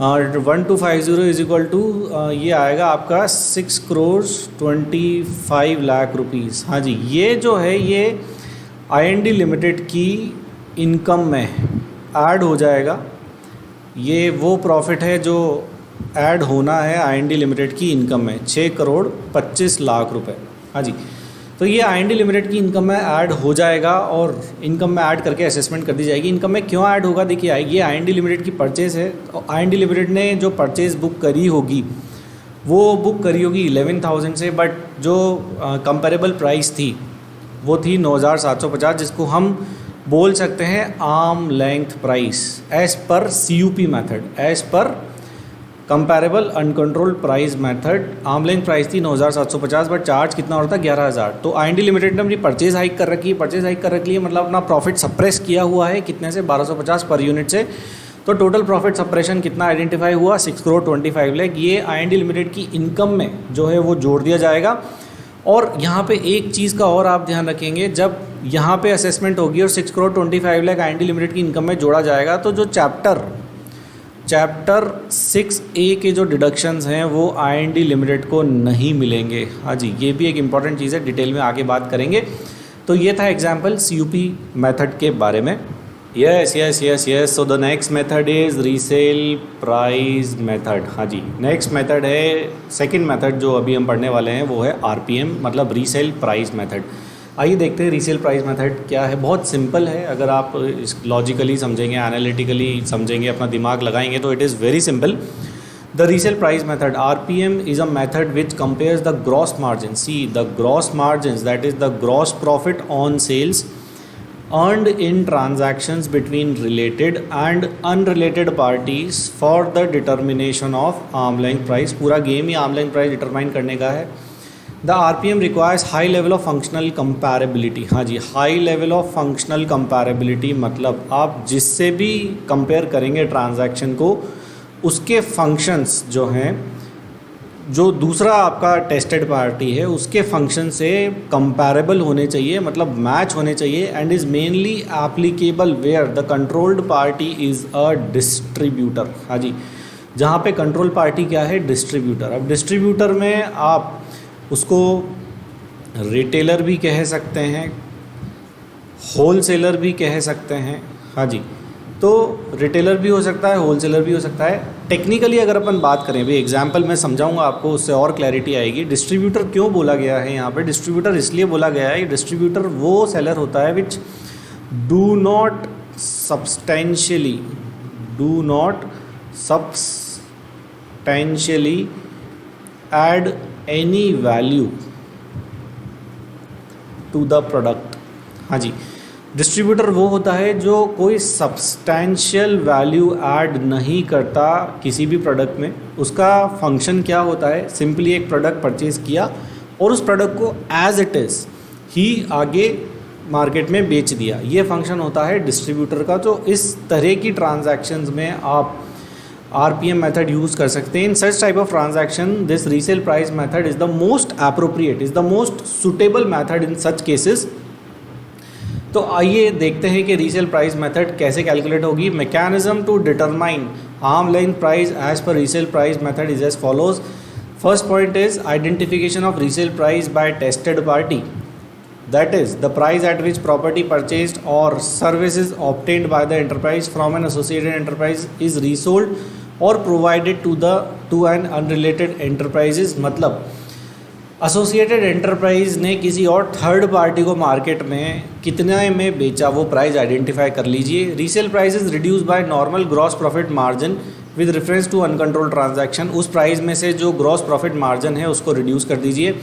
1250 इज इक्वल टू ये आएगा आपका 6,25,00,000 रुपीज़। हाँ जी, ये जो है ये IND लिमिटेड की इनकम में ऐड हो जाएगा। ये वो प्रॉफिट है जो ऐड होना है IND लिमिटेड की इनकम में, 6,25,00,000 रुपये। हाँ जी, तो ये IND लिमिटेड की इनकम में ऐड हो जाएगा और इनकम में ऐड करके असेसमेंट कर दी जाएगी। इनकम में क्यों ऐड होगा? देखिए, ये IND लिमिटेड की परचेज़ है, और IND लिमिटेड ने जो परचेज़ बुक करी होगी वो बुक करी होगी 11,000 से, बट जो कंपेरेबल प्राइस थी वो थी 9,750, जिसको हम बोल सकते हैं arm length price as per CUP method, as per comparable uncontrolled price method. Arm length price थी 9,750, बट चार्ज कितना हो रहा था? 11,000। तो IND लिमिटेड ने अपनी परचेज हाइक कर रखी है। परचेज हाइक कर रखी है मतलब अपना प्रॉफिट सप्रेस किया हुआ है, कितने से? 1,250 पर यूनिट से। तो टोटल प्रॉफिट सप्रेशन कितना आइडेंटिफाई हुआ? 6,25,00,000। ये IND लिमिटेड की इनकम में जो है वो जोड़ दिया जाएगा। और यहाँ पे एक चीज़ का और आप ध्यान रखेंगे, जब यहाँ पे असेसमेंट होगी और 6,25,00,000 IND लिमिटेड की इनकम में जोड़ा जाएगा, तो जो चैप्टर 6A के जो डिडक्शंस हैं वो IND लिमिटेड को नहीं मिलेंगे। हाँ जी, ये भी एक इम्पॉर्टेंट चीज़ है, डिटेल में आगे बात करेंगे। तो ये था एग्जाम्पल CUP मेथड के बारे में। Yes. So the next method is resale price method. हाँ जी, नेक्स्ट मेथड है, सेकंड मेथड जो अभी हम पढ़ने वाले हैं वो है RPM, मतलब रीसेल प्राइस मेथड। आइए देखते हैं रीसेल प्राइस मेथड क्या है। बहुत सिंपल है, अगर आप इस लॉजिकली समझेंगे, एनालिटिकली समझेंगे, अपना दिमाग लगाएंगे तो it is very simple. The resale price method RPM is a method which compares the gross margin, see the gross margin, that is the gross profit on sales earned in transactions between related and unrelated parties for the determination of arm length price। पूरा game ही arm length price determine करने का है। The RPM requires high level of functional comparability। हाँ जी, high level of functional comparability मतलब आप जिससे भी compare करेंगे ट्रांजैक्शन को, उसके फंक्शंस जो हैं, जो दूसरा आपका टेस्टेड पार्टी है उसके फंक्शन से कंपैरेबल होने चाहिए, मतलब मैच होने चाहिए। And is mainly applicable where the controlled party is a distributor. हाँ जी, जहाँ पे कंट्रोल पार्टी क्या है, डिस्ट्रीब्यूटर। अब डिस्ट्रीब्यूटर में आप उसको रिटेलर भी कह सकते हैं, होलसेलर भी कह सकते हैं। हाँ जी, तो रिटेलर भी हो सकता है, होलसेलर भी हो सकता है। टेक्निकली अगर अपन बात करें, भी एग्जांपल मैं समझाऊंगा आपको, उससे और क्लैरिटी आएगी। डिस्ट्रीब्यूटर क्यों बोला गया है यहाँ पे, डिस्ट्रीब्यूटर इसलिए बोला गया है, डिस्ट्रीब्यूटर वो सेलर होता है which do not substantially add any value to the product. हाँ जी, डिस्ट्रीब्यूटर वो होता है जो कोई सब्सटेंशियल वैल्यू ऐड नहीं करता किसी भी प्रोडक्ट में। उसका फंक्शन क्या होता है, सिंपली एक प्रोडक्ट परचेज किया और उस प्रोडक्ट को एज इट इज़ ही आगे मार्केट में बेच दिया, ये फंक्शन होता है डिस्ट्रीब्यूटर का। तो इस तरह की ट्रांजैक्शंस में आप RPM मेथड यूज़ कर सकते हैं। In such type of transaction this resale price method is the most appropriate, is the most suitable method in such cases. तो आइए देखते हैं कि रीसेल प्राइस मेथड कैसे कैलकुलेट होगी। Mechanism to determine arm length price as per resale price method is as follows. First point is identification of resale price by tested party, that is the price at which property purchased or services obtained by the enterprise from an associated enterprise is resold or provided to an unrelated enterprises। मतलब associated enterprise ने किसी और third party को market में कितने में बेचा, वो प्राइस आइडेंटिफाई कर लीजिए। Resale price is reduce by normal gross profit margin with reference to uncontrolled transaction. उस प्राइस में से जो ग्रॉस प्रॉफिट मार्जिन है उसको रिड्यूस कर दीजिए।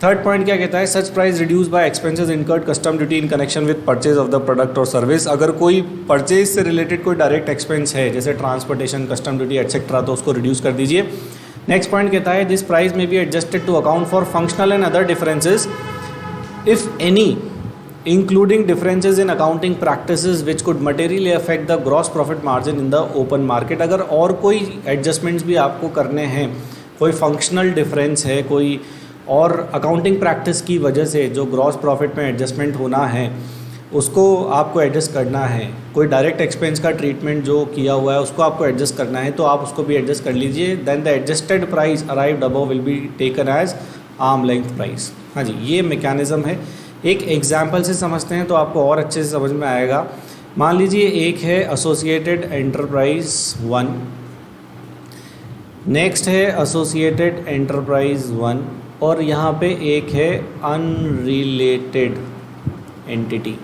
थर्ड पॉइंट क्या कहता है, such price reduce by expenses incurred custom duty in connection with purchase of the product और सर्विस। अगर कोई परचेज से रिलेटेड कोई डायरेक्ट एक्सपेंस है जैसे ट्रांसपोर्टेशन, कस्टम ड्यूटी एटसेट्रा, तो उसको रिड्यूस कर दीजिए। नेक्स्ट पॉइंट कहता है this price may be adjusted to account for functional and other differences if any, including differences in accounting practices which could materially affect the gross profit margin in the open market. अगर और कोई adjustments भी आपको करने हैं, कोई functional difference है, कोई और अकाउंटिंग प्रैक्टिस की वजह से जो ग्रॉस प्रॉफिट में एडजस्टमेंट होना है उसको आपको एडजस्ट करना है, कोई डायरेक्ट एक्सपेंस का ट्रीटमेंट जो किया हुआ है उसको आपको एडजस्ट करना है, तो आप उसको भी एडजस्ट कर लीजिए। Then the adjusted price arrived above will be taken as arm length price. हाँ जी, ये मैकेनिज्म है। एक एग्जांपल से समझते हैं तो आपको और अच्छे से समझ में आएगा। मान लीजिए एक है एसोसिएटेड एंटरप्राइज 1, नेक्स्ट है एसोसिएटेड एंटरप्राइज 1 और यहाँ पे एक है अनरिलेटेड एंटिटी।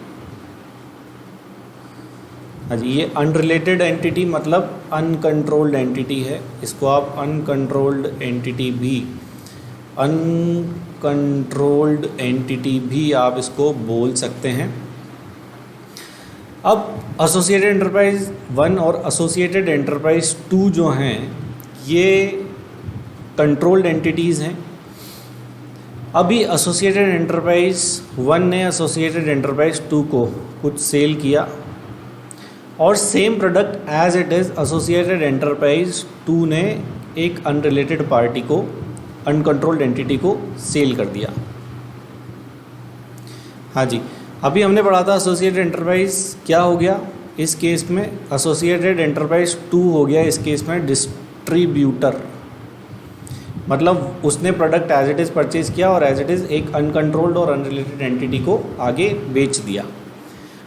हाँ जी, ये अनरिलेटेड एंटिटी मतलब अनकंट्रोल्ड एंटिटी है, इसको आप अनकंट्रोल्ड एंटिटी भी आप इसको बोल सकते हैं। अब एसोसिएटेड एंटरप्राइज 1 और एसोसिएटेड एंटरप्राइज 2 जो हैं ये कंट्रोल्ड एंटिटीज़ हैं। अभी एसोसिएटेड एंटरप्राइज 1 ने एसोसिएटेड एंटरप्राइज 2 को कुछ सेल किया और same product as it is associated enterprise 2 ने एक अनरिलेटेड पार्टी को, अनकंट्रोल्ड एंटिटी को सेल कर दिया। हाँ जी, अभी हमने पढ़ा था एसोसिएटेड एंटरप्राइज क्या हो गया इस केस में, एसोसिएटेड एंटरप्राइज 2 हो गया इस केस में डिस्ट्रीब्यूटर। मतलब उसने product as it is purchase किया और एज इट इज़ एक अनकंट्रोल्ड और अनरिलेटेड एंटिटी को आगे बेच दिया।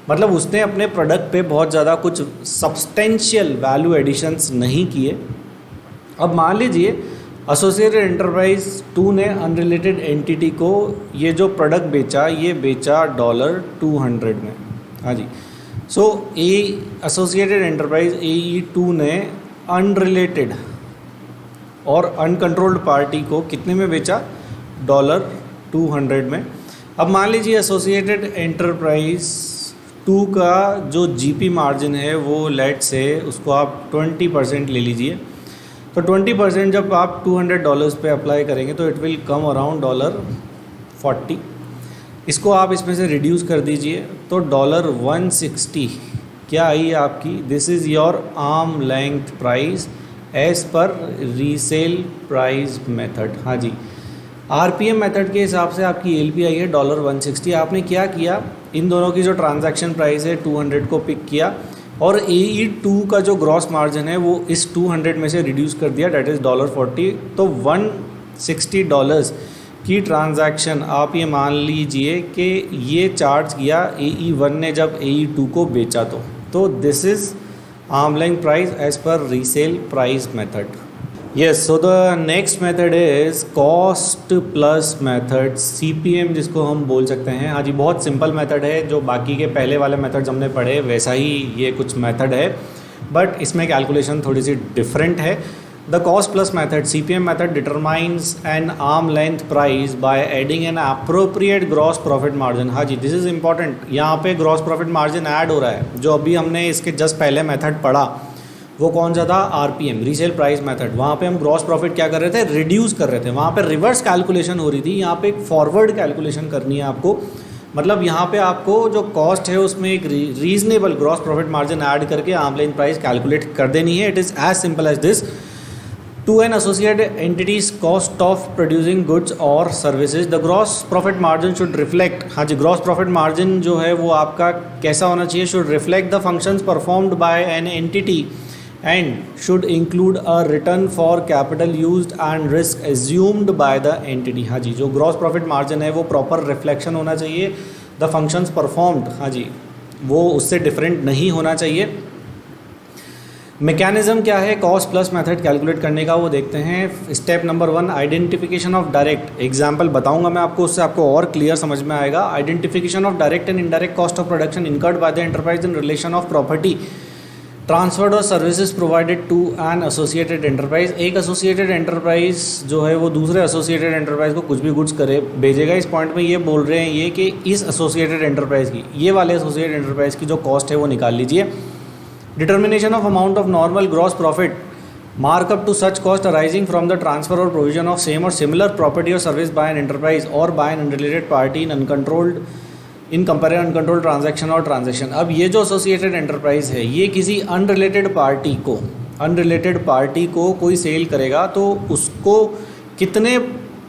मतलब उसने अपने प्रोडक्ट पे बहुत ज़्यादा कुछ सब्सटेंशियल वैल्यू एडिशंस नहीं किए। अब मान लीजिए एसोसिएटेड एंटरप्राइज 2 ने अनरिलेटेड एंटिटी को ये जो प्रोडक्ट बेचा, ये बेचा $200 में। हाँ जी, सो एसोसिएटेड एंटरप्राइज AE2 ने अनरिलेटेड और अनकंट्रोल्ड पार्टी को कितने में बेचा, $200 में। अब मान लीजिए एसोसिएटेड एंटरप्राइज 2 का जो GP मार्जिन है वो लेट से उसको आप 20% ले लीजिए। तो 20% जब आप $200 पे अप्लाई करेंगे तो इट विल कम अराउंड $40। इसको आप इसमें से रिड्यूस कर दीजिए तो $160 क्या आई आपकी, this is your arm length price as per resale price method. हाँ जी, RPM मेथड के हिसाब से आपकी LP आई है $160। आपने क्या किया, इन दोनों की जो ट्रांजैक्शन प्राइस है 200 को पिक किया, और AE2 का जो ग्रॉस मार्जिन है वो इस 200 में से रिड्यूस कर दिया, डेट इज़ $40, तो $160 की ट्रांजैक्शन आप ये मान लीजिए कि ये चार्ज किया AE1 ने जब AE2 को बेचा। तो this is arm length price as per resale price method. Yes, so the next method is cost plus method, CPM जिसको हम बोल सकते हैं। हाँ जी, बहुत सिंपल मेथड है, जो बाकी के पहले वाले मेथड्स हमने पढ़े वैसा ही ये कुछ मेथड है, बट इसमें कैलकुलेशन थोड़ी सी डिफरेंट है। The cost plus method, CPM method determines N arm length price by adding an appropriate gross profit margin. हाँ जी, दिस इज़ इंपॉर्टेंट, यहाँ पे ग्रॉस प्रॉफिट मार्जिन ऐड हो रहा है। जो अभी हमने इसके जस्ट पहले मेथड पढ़ा वो कौन सा था, RPM, रीसेल प्राइस मेथड। वहाँ पे हम ग्रॉस प्रॉफिट क्या कर रहे थे, रिड्यूस कर रहे थे। वहाँ पे रिवर्स कैलकुलेशन हो रही थी, यहाँ पे एक फॉरवर्ड कैलकुलेशन करनी है आपको। मतलब यहाँ पे आपको जो कॉस्ट है उसमें एक reasonable gross profit margin add करके आर्म लेंथ प्राइस कैलकुलेट कर देनी है। It is as simple as this. To an associated entities cost of producing goods और services, the gross profit margin should reflect, हाँ जी, ग्रॉस प्रॉफिट मार्जिन जो है वो आपका कैसा होना चाहिए, should reflect the functions performed by an entity and should include a return for capital used and risk assumed by the entity। हाँ जी, जो ग्रॉस प्रॉफिट मार्जिन है वो प्रॉपर रिफ्लेक्शन होना चाहिए द फंक्शंस परफॉर्म्ड, हाँ जी, वो उससे डिफरेंट नहीं होना चाहिए। मैकेनिज्म क्या है कॉस्ट प्लस मेथड कैलकुलेट करने का, वो देखते हैं। Step number 1, identification of direct, example बताऊंगा मैं आपको, उससे आपको और क्लियर समझ में आएगा। Identification of direct and indirect cost of production incurred by the enterprise in relation of property transferred और services provided to an associated enterprise. एक एसोसिएटेड एंटरप्राइज जो है वो दूसरे एसोसिएटेड एंटरप्राइज को कुछ भी गुड्स करे भेजेगा। इस पॉइंट में ये बोल रहे हैं ये कि इस एसोसिएटेड एंटरप्राइज की, ये वाले एसोसिएटेड एंटरप्राइज की जो कॉस्ट है वो निकाल लीजिए। Determination of amount of normal gross profit markup to such cost arising from the transfer और प्रोविजन ऑफ सेम और सिमिलर प्रॉपर्टी और सर्विस बाय एन एंटरप्राइज और by an unrelated party in uncontrolled in compare uncontrolled transaction और transaction. अब ये जो associated enterprise है ये किसी अनरिलेटेड पार्टी को कोई सेल करेगा तो उसको कितने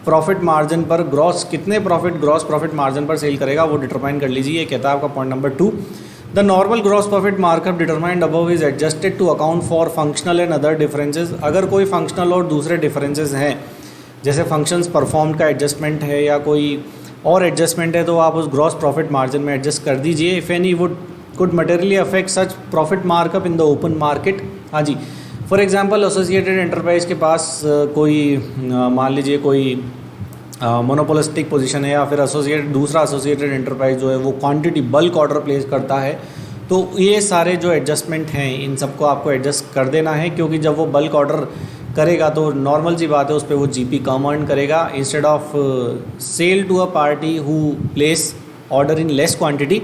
प्रॉफिट मार्जिन पर कितने ग्रॉस प्रॉफिट मार्जिन पर सेल करेगा वो डिटरमाइन कर लीजिए। ये कहता है आपका point number 2। The normal gross profit markup determined above is adjusted to account for functional and other differences. अगर कोई फंक्शनल और दूसरे डिफरेंसेस हैं, जैसे फंक्शंस परफॉर्म का एडजस्टमेंट है या कोई और एडजस्टमेंट है, तो आप उस ग्रॉस प्रॉफिट मार्जिन में एडजस्ट कर दीजिए। If any would could materially affect such profit markup in the open market. हाँ जी, फॉर एग्जांपल एसोसिएटेड एंटरप्राइज के पास कोई मान लीजिए कोई मोनोपोलिस्टिक पोजीशन है, या फिर दूसरा एसोसिएटेड एंटरप्राइज जो है वो क्वांटिटी बल्क ऑर्डर प्लेस करता है, तो ये सारे जो एडजस्टमेंट हैं इन सबको आपको एडजस्ट कर देना है। क्योंकि जब वो बल्क ऑर्डर करेगा तो नॉर्मल सी बात है उस पर वो GP कम अर्न करेगा, instead of sale to a party who place order in less quantity.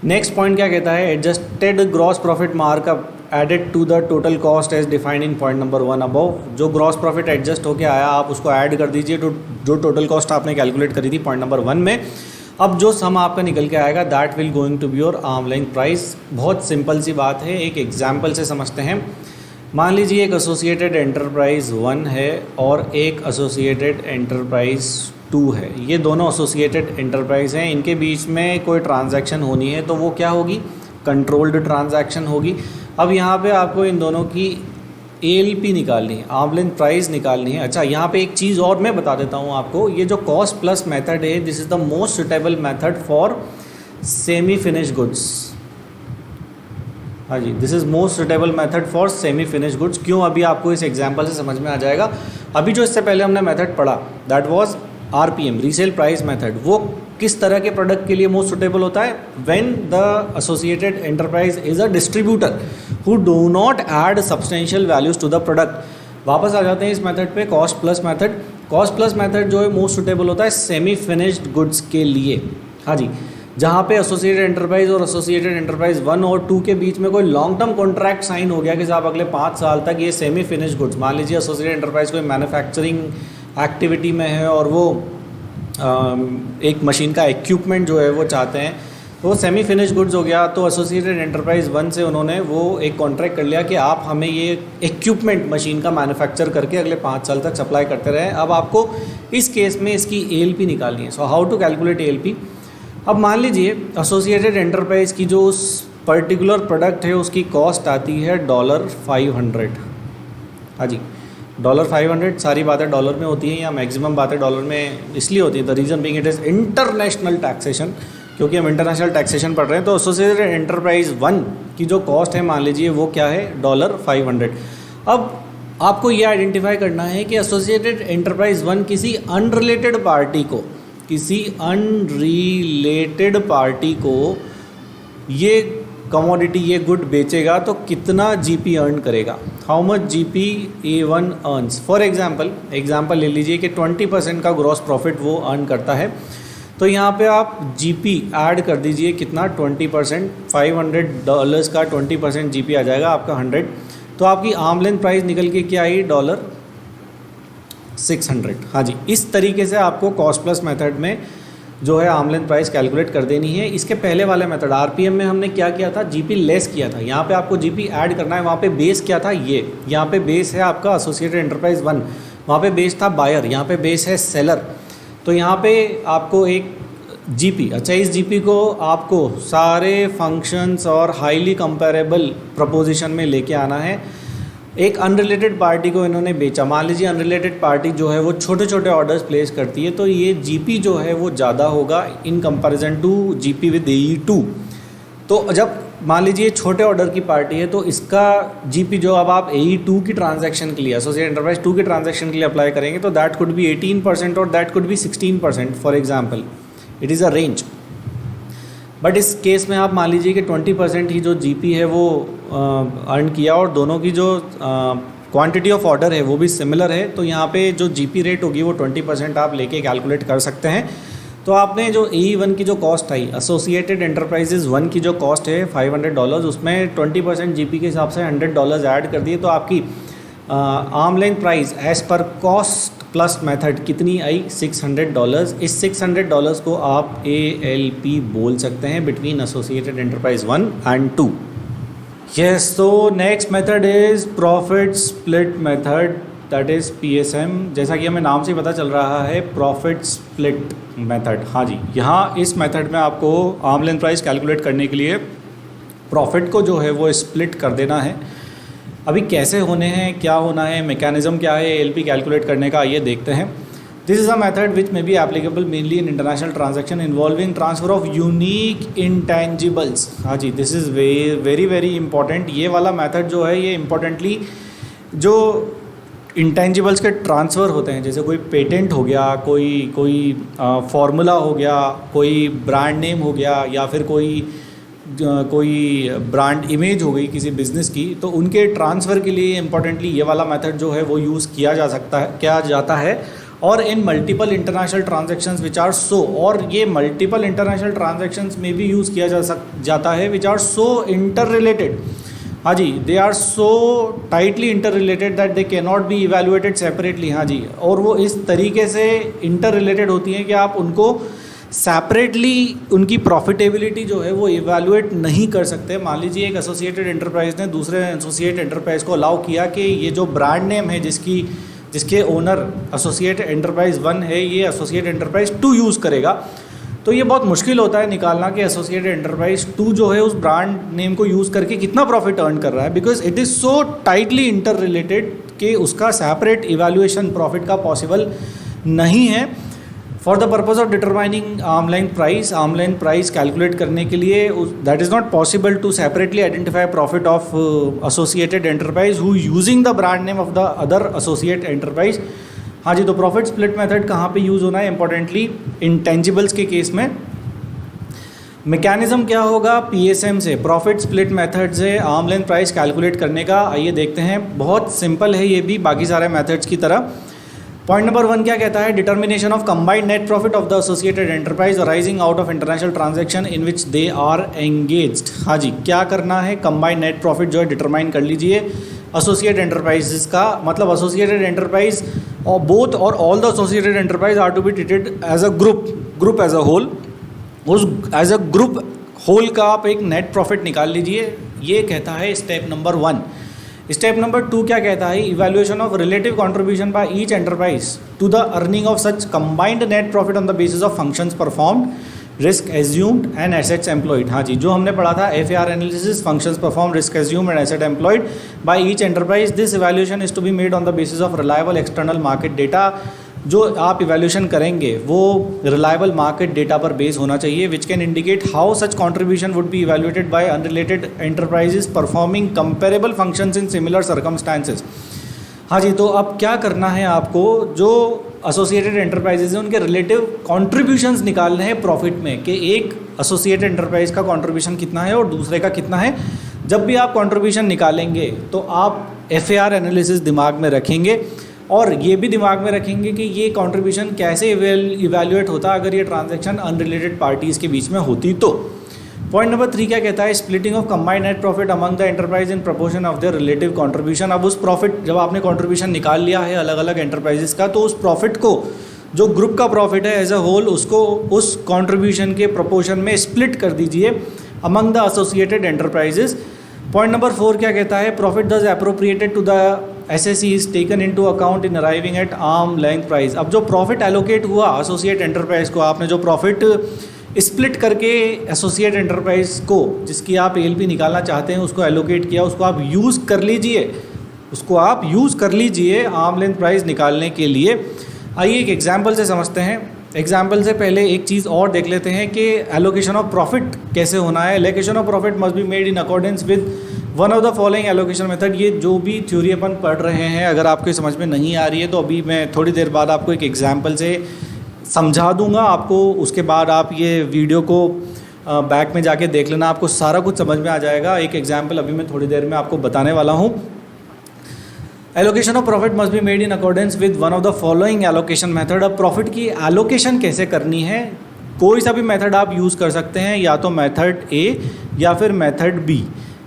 Next point क्या कहता है, adjusted gross profit markup added to the total cost as defined in point number 1 above. जो gross profit adjust होकर आया आप उसको add कर दीजिए तो जो टोटल कॉस्ट आपने कैलकुलेट करी थी पॉइंट नंबर 1 में। अब जो सम आपका निकल के आएगा that will going to be your arm length price. बहुत सिंपल सी बात है, एक एग्जाम्पल से समझते हैं। मान लीजिए एक एसोसिएटेड एंटरप्राइज 1 है और एक एसोसिएटेड एंटरप्राइज 2 है। ये दोनों एसोसिएटेड एंटरप्राइज हैं, इनके बीच में कोई ट्रांजैक्शन होनी है तो वो क्या होगी, कंट्रोल्ड ट्रांजैक्शन होगी। अब यहाँ पे आपको इन दोनों की ALP निकालनी है, आर्म लेंथ प्राइस निकालनी है। अच्छा, यहाँ पे एक चीज़ और मैं बता देता हूँ आपको, ये जो कॉस्ट प्लस मेथड है this is the most suitable method for semi finish goods. हाँ जी, this is most suitable method for semi finish goods. क्यों, अभी आपको इस एग्जांपल से समझ में आ जाएगा। अभी जो इससे पहले हमने मेथड पढ़ा that was RPM, resale price method, वो किस तरह के प्रोडक्ट के लिए मोस्ट सुटेबल होता है, when the associated enterprise is a distributor who do not add substantial values to the product. वापस आ जाते हैं इस मेथड पे, cost plus method. Cost plus method जो है मोस्ट सुटेबल होता है सेमी फिनिश्ड गुड्स के लिए। हाँ जी, जहाँ पे एसोसिएटेड एंटरप्राइज और एसोसिएटेड एंटरप्राइज 1 और 2 के बीच में कोई लॉन्ग टर्म कॉन्ट्रैक्ट साइन हो गया कि साहब अगले 5 साल तक ये सेमी फिनिश गुड्स, मान लीजिए एसोसिएटेड एंटरप्राइज कोई मैन्युफैक्चरिंग एक्टिविटी में है और वो एक मशीन का इक्विपमेंट जो है वो चाहते हैं, तो वो सेमी फिनिश गुड्स हो गया। तो एसोसिएटेड एंटरप्राइज 1 से उन्होंने वो एक कॉन्ट्रैक्ट कर लिया कि आप हमें ये इक्विपमेंट मशीन का मैन्युफैक्चर करके अगले 5 साल तक सप्लाई करते रहे। अब आपको इस केस में इसकी ALP निकालनी है। So how to calculate ALP। अब मान लीजिए एसोसिएटेड एंटरप्राइज की जो उस पर्टिकुलर प्रोडक्ट है उसकी कॉस्ट आती है $500। हाँ जी, $500। सारी बातें डॉलर में होती हैं या मैक्सिमम बातें डॉलर में इसलिए होती है, the reason being it is international taxation, क्योंकि हम इंटरनेशनल टैक्सेशन पढ़ रहे हैं। तो एसोसिएटेड एंटरप्राइज 1 की जो कॉस्ट है मान लीजिए वो क्या है $500। अब आपको ये आइडेंटिफाई करना है कि एसोसिएटेड एंटरप्राइज 1 किसी अनरिलेटेड पार्टी को ये कमोडिटी, ये गुड बेचेगा तो कितना जीपी अर्न करेगा, how much GP A1 earns. For example ले लीजिए कि 20% का ग्रॉस प्रॉफिट वो अर्न करता है, तो यहाँ पे आप जीपी ऐड कर दीजिए कितना, 20%, $500 का 20% जीपी आ जाएगा आपका 100, तो आपकी आर्म लेंथ प्राइस निकल के क्या आई, $600। हाँ जी, इस तरीके से आपको कॉस्ट प्लस मेथड में जो है आर्म लेंथ प्राइस कैलकुलेट कर देनी है। इसके पहले वाले मेथड आरपीएम में हमने क्या किया था, जीपी लेस किया था, यहाँ पे आपको जीपी ऐड करना है। वहाँ पे बेस क्या था, ये यहाँ पे बेस है आपका एसोसिएटेड एंटरप्राइज 1, वहाँ पे बेस था बायर, यहाँ पे बेस है सेलर। तो यहाँ पे आपको एक जीपी, अच्छा इस जीपी को आपको सारे फंक्शंस और हाईली कंपेरेबल प्रपोजिशन में लेके आना है। एक अनरिलेटेड पार्टी को इन्होंने बेचा, मान लीजिए अनरिलेटेड पार्टी जो है वो छोटे छोटे ऑर्डर्स प्लेस करती है, तो ये जीपी जो है वो ज़्यादा होगा in comparison to GP with AE2। तो जब मान लीजिए छोटे ऑर्डर की पार्टी है तो इसका जीपी जो अब आप AE2 की ट्रांजैक्शन के लिए, एसोसिएटेड एंटरप्राइज 2 की ट्रांजैक्शन के लिए अप्लाई करेंगे तो दैट कुड बी 18% और that could be 16%, for example it is a range. But इस केस में आप मान लीजिए कि 20% ही जो जीपी है वो अर्न किया और दोनों की जो क्वांटिटी ऑफ ऑर्डर है वो भी सिमिलर है, तो यहाँ पे जो जीपी रेट होगी वो 20% आप लेके कैलकुलेट कर सकते हैं। तो आपने जो AE1 की जो कॉस्ट आई, एसोसिएटेड एंटरप्राइजेज 1 की जो कॉस्ट है $500, उसमें 20% जीपी के हिसाब से $100 ऐड कर दिए, तो आपकी arm length price as per cost plus method कितनी आई, $600। इस $600 को आप ALP बोल सकते हैं between associated enterprise 1 and 2। Yes, तो next method is profit split method, that is PSM। जैसा कि हमें नाम से पता चल रहा है, प्रॉफिट स्प्लिट मेथड। हाँ जी, यहाँ इस मेथड में आपको आर्म लेंथ प्राइस कैलकुलेट करने के लिए प्रॉफिट को जो है वो स्प्लिट कर देना है। अभी कैसे होने हैं, क्या होना है, मैकेनिज्म क्या है ALP कैलकुलेट करने का, ये देखते हैं। This is a method which may be applicable mainly in international transaction involving transfer of unique intangibles. हाँ जी, this is very very important. ये वाला मेथड जो है ये इम्पोर्टेंटली जो इंटेंजिबल्स के ट्रांसफ़र होते हैं, जैसे कोई पेटेंट हो गया, कोई फार्मूला हो गया, कोई ब्रांड नेम हो गया, या फिर कोई ब्रांड इमेज हो गई किसी बिज़नेस की, तो उनके ट्रांसफ़र के लिए इम्पोर्टेंटली ये वाला मेथड जो है वो यूज़ किया जाता है और in multiple international transactions which are so, और ये मल्टीपल इंटरनेशनल ट्रांजैक्शंस में भी यूज़ किया जाता है which are so inter related. हाँ जी, they are so tightly inter related that they can not be evaluated separately. हाँ जी, और वो इस तरीके से इंटर रिलेटेड होती हैं कि आप उनको सेपरेटली उनकी प्रॉफिटेबिलिटी जो है वो इवैल्यूएट नहीं कर सकते। मान लीजिए एक एसोसिएटेड एंटरप्राइज ने दूसरे एसोसिएट एंटरप्राइज को अलाउ किया कि ये जो ब्रांड नेम है जिसके ओनर एसोसिएटेड एंटरप्राइज 1 है, ये एसोसिएट एंटरप्राइज 2 यूज़ करेगा, तो ये बहुत मुश्किल होता है निकालना कि एसोसिएटेड एंटरप्राइज 2 जो है उस ब्रांड नेम को यूज़ करके कितना प्रॉफिट अर्न कर रहा है, because it is so tightly inter related कि उसका सेपरेट इवैल्यूएशन प्रॉफिट का पॉसिबल नहीं है। For the purpose of determining arm length price calculate करने के लिए that is not possible to separately identify profit of associated enterprise who using the brand name of the other associate enterprise. हाँ जी, तो profit split method कहाँ पे use होना है, इंपॉर्टेंटली इंटेंजिबल्स के केस में। मैकेनिज्म क्या होगा, PSM से, प्रॉफिट स्प्लिट मेथड से आर्म लेंथ प्राइस कैलकुलेट करने का। आइए देखते हैं, बहुत सिंपल है ये भी बाकी सारे मेथड्स की तरह। पॉइंट नंबर 1 क्या कहता है, determination of combined net profit of the associated enterprise arising out of international transaction in which they are engaged. हाँ जी, क्या करना है, कंबाइंड नेट प्रॉफिट जो है डिटरमाइन कर लीजिए एसोसिएट एंटरप्राइजेस का, मतलब एसोसिएटेड एंटरप्राइज और बोथ और all the associated enterprise are to be treated as a group as a whole. उस एज अ ग्रुप होल का आप एक नेट प्रॉफिट निकाल लीजिए, ये कहता है स्टेप नंबर 1। स्टेप नंबर 2 क्या कहता है, evaluation of relative contribution by each enterprise to the earning of such combined net profit on the basis of functions performed risk assumed and assets employed. हाँ जी, जो हमने पढ़ा था FAR analysis, functions perform, risk assumed and asset employed by each enterprise. This evaluation is to be made on the basis of reliable external market data. जो आप evaluation करेंगे वो रिलायबल मार्केट डेटा पर बेस होना चाहिए, which can indicate how such contribution would be evaluated by unrelated enterprises performing comparable functions in similar circumstances. हाँ जी, तो अब क्या करना है आपको, जो एसोसिएटेड एंटरप्राइजेज हैं उनके रिलेटिव कॉन्ट्रीब्यूशंस निकालने हैं प्रॉफिट में, कि एक एसोसिएटेड एंटरप्राइज का कॉन्ट्रीब्यूशन कितना है और दूसरे का कितना है। जब भी आप कॉन्ट्रीब्यूशन निकालेंगे तो आप FAR एनालिसिस दिमाग में रखेंगे और ये भी दिमाग में रखेंगे कि ये कंट्रीब्यूशन कैसे इवैल्यूएट होता अगर ये ट्रांजैक्शन अनरिलेटेड पार्टीज़ के बीच में होती तो। पॉइंट नंबर 3 क्या कहता है, splitting of combined net profit among the enterprise in proportion of their relative contribution. अब उस प्रॉफिट, जब आपने कंट्रीब्यूशन निकाल लिया है अलग अलग एंटरप्राइजेस का, तो उस प्रॉफिट को, जो ग्रुप का प्रॉफिट है एज अ होल, उसको उस कंट्रीब्यूशन के प्रोपोर्शन में स्प्लिट कर दीजिए among the associated enterprises. Point number 4 क्या कहता है, profit thus appropriated to the SSE is taken into account in arriving at arm length price. अब जो प्रॉफिट एलोकेट हुआ एसोसिएट एंटरप्राइज को, आपने जो प्रॉफिट स्प्लिट करके एसोसिएट एंटरप्राइज को, जिसकी आप ALP निकालना चाहते हैं, उसको एलोकेट किया, उसको आप यूज़ कर लीजिए आर्म लेंथ प्राइस निकालने के लिए। आइए एक एग्जाम्पल से समझते हैं। एग्जाम्पल से पहले एक चीज़ और देख लेते हैं कि एलोकेशन ऑफ प्रॉफिट कैसे होना है। Allocation of profit must be made in accordance with one of the following allocation method. ये जो भी थ्योरी अपन पढ़ रहे हैं, अगर आपको समझ में नहीं आ रही है तो अभी मैं थोड़ी देर बाद आपको एक एग्जाम्पल से समझा दूंगा आपको, उसके बाद आप ये वीडियो को बैक में जाके देख लेना, आपको सारा कुछ समझ में आ जाएगा। एक एग्जाम्पल अभी मैं थोड़ी देर में आपको बताने वाला हूँ। Allocation of profit must be made in accordance with one of the following allocation method. अब प्रॉफिट की एलोकेशन कैसे करनी है, कोई सा भी मेथड आप यूज़ कर सकते हैं, या तो मेथड A या फिर मेथड B,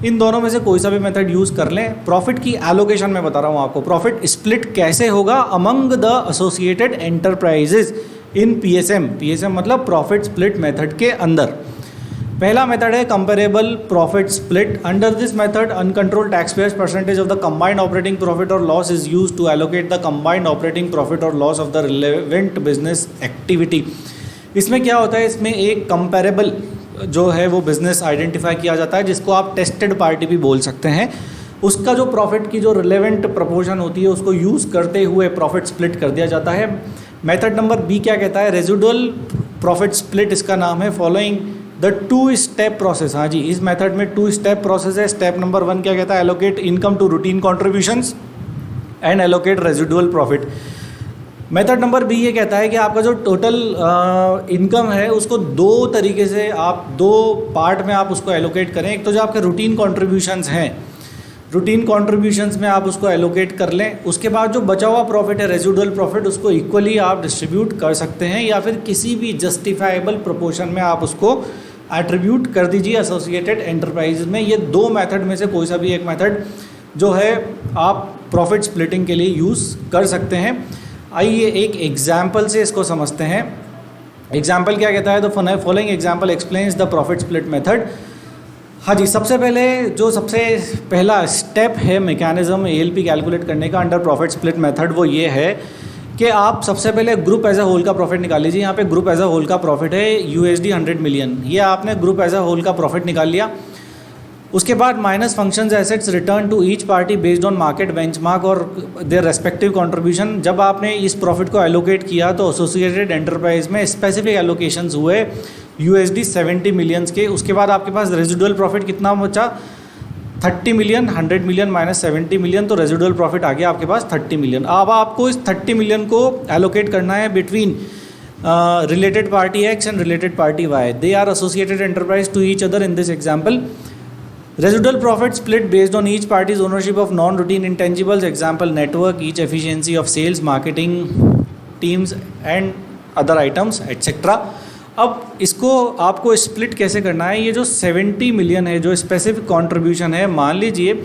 इन दोनों में से कोई सा भी मेथड यूज़ कर लें। प्रॉफिट की एलोकेशन मैं बता रहा हूँ आपको, प्रॉफिट स्प्लिट कैसे होगा among the associated enterprises in PSM मतलब प्रॉफिट स्प्लिट मेथड के अंदर। पहला मेथड है comparable profit split. Under this method uncontrolled tax payers percentage of the combined operating profit और loss is used to allocate the combined operating profit और loss of the relevant business activity. इसमें क्या होता है, इसमें एक comparable जो है वो बिज़नेस आइडेंटिफाई किया जाता है, जिसको आप टेस्टेड पार्टी भी बोल सकते हैं। उसका जो प्रॉफिट की जो रिलेवेंट प्रपोर्शन होती है उसको यूज़ करते हुए प्रॉफिट स्प्लिट कर दिया जाता है। मेथड नंबर B क्या कहता है, रेजिडुअल प्रॉफिट स्प्लिट इसका नाम है, फॉलोइंग द 2 स्टेप प्रोसेस। हाँ जी, इस मेथड में 2 स्टेप प्रोसेस है। स्टेप नंबर 1 क्या कहता है, allocate income to routine contributions and allocate residual profit. Method number B ये कहता है कि आपका जो टोटल इनकम है उसको 2 तरीके से, आप 2 पार्ट में आप उसको एलोकेट करें। एक तो जो आपके रूटीन कॉन्ट्रीब्यूशंस हैं, रूटीन कॉन्ट्रीब्यूशंस में आप उसको एलोकेट कर लें। उसके बाद जो बचा हुआ प्रॉफिट है, रेजिडुअल प्रॉफिट, उसको इक्वली आप डिस्ट्रीब्यूट कर सकते हैं, या फिर किसी भी जस्टिफाइबल प्रोपोर्शन में आप उसको एट्रीब्यूट कर दीजिए एसोसिएटेड एंटरप्राइज में। ये 2 मेथड में से कोई सा भी एक मेथड जो है आप प्रॉफिट स्प्लिटिंग के लिए यूज़ कर सकते हैं। आइए एक एग्जाम्पल से इसको समझते हैं। एग्जाम्पल क्या कहता है, the following example explains the profit split method. हाँ जी, सबसे पहला स्टेप है मैकेनिज्म ALP कैलकुलेट करने का अंडर प्रॉफिट स्प्लिट मेथड, वो ये है कि आप सबसे पहले ग्रुप एज अ होल का प्रॉफिट निकाल लीजिए। यहाँ पे ग्रुप एज अ होल का प्रॉफिट है USD 100 मिलियन, ये आपने ग्रुप एज अ होल का प्रॉफिट निकाल लिया। उसके बाद minus functions assets return to each party based on market benchmark और देयर रेस्पेक्टिव कंट्रीब्यूशन। जब आपने इस प्रॉफिट को एलोकेट किया तो एसोसिएटेड एंटरप्राइज में स्पेसिफिक एलोकेशंस हुए USD 70 मिलियंस के। उसके बाद आपके पास रेजिडुअल प्रॉफिट कितना बचा, 30 मिलियन, 100 मिलियन माइनस 70 मिलियन, तो रेजिडुअल प्रॉफिट आ गया आपके पास 30 मिलियन। अब आपको इस 30 मिलियन को एलोकेट करना है between related party X and related party Y। They are associated enterprise to each other in this example. Residual profit split based on each party's ownership of non-routine intangibles, example network, each efficiency of sales, marketing teams and other items etc. अब इसको आपको split कैसे करना है, ये जो 70 million है जो स्पेसिफिक कंट्रीब्यूशन है, मान लीजिए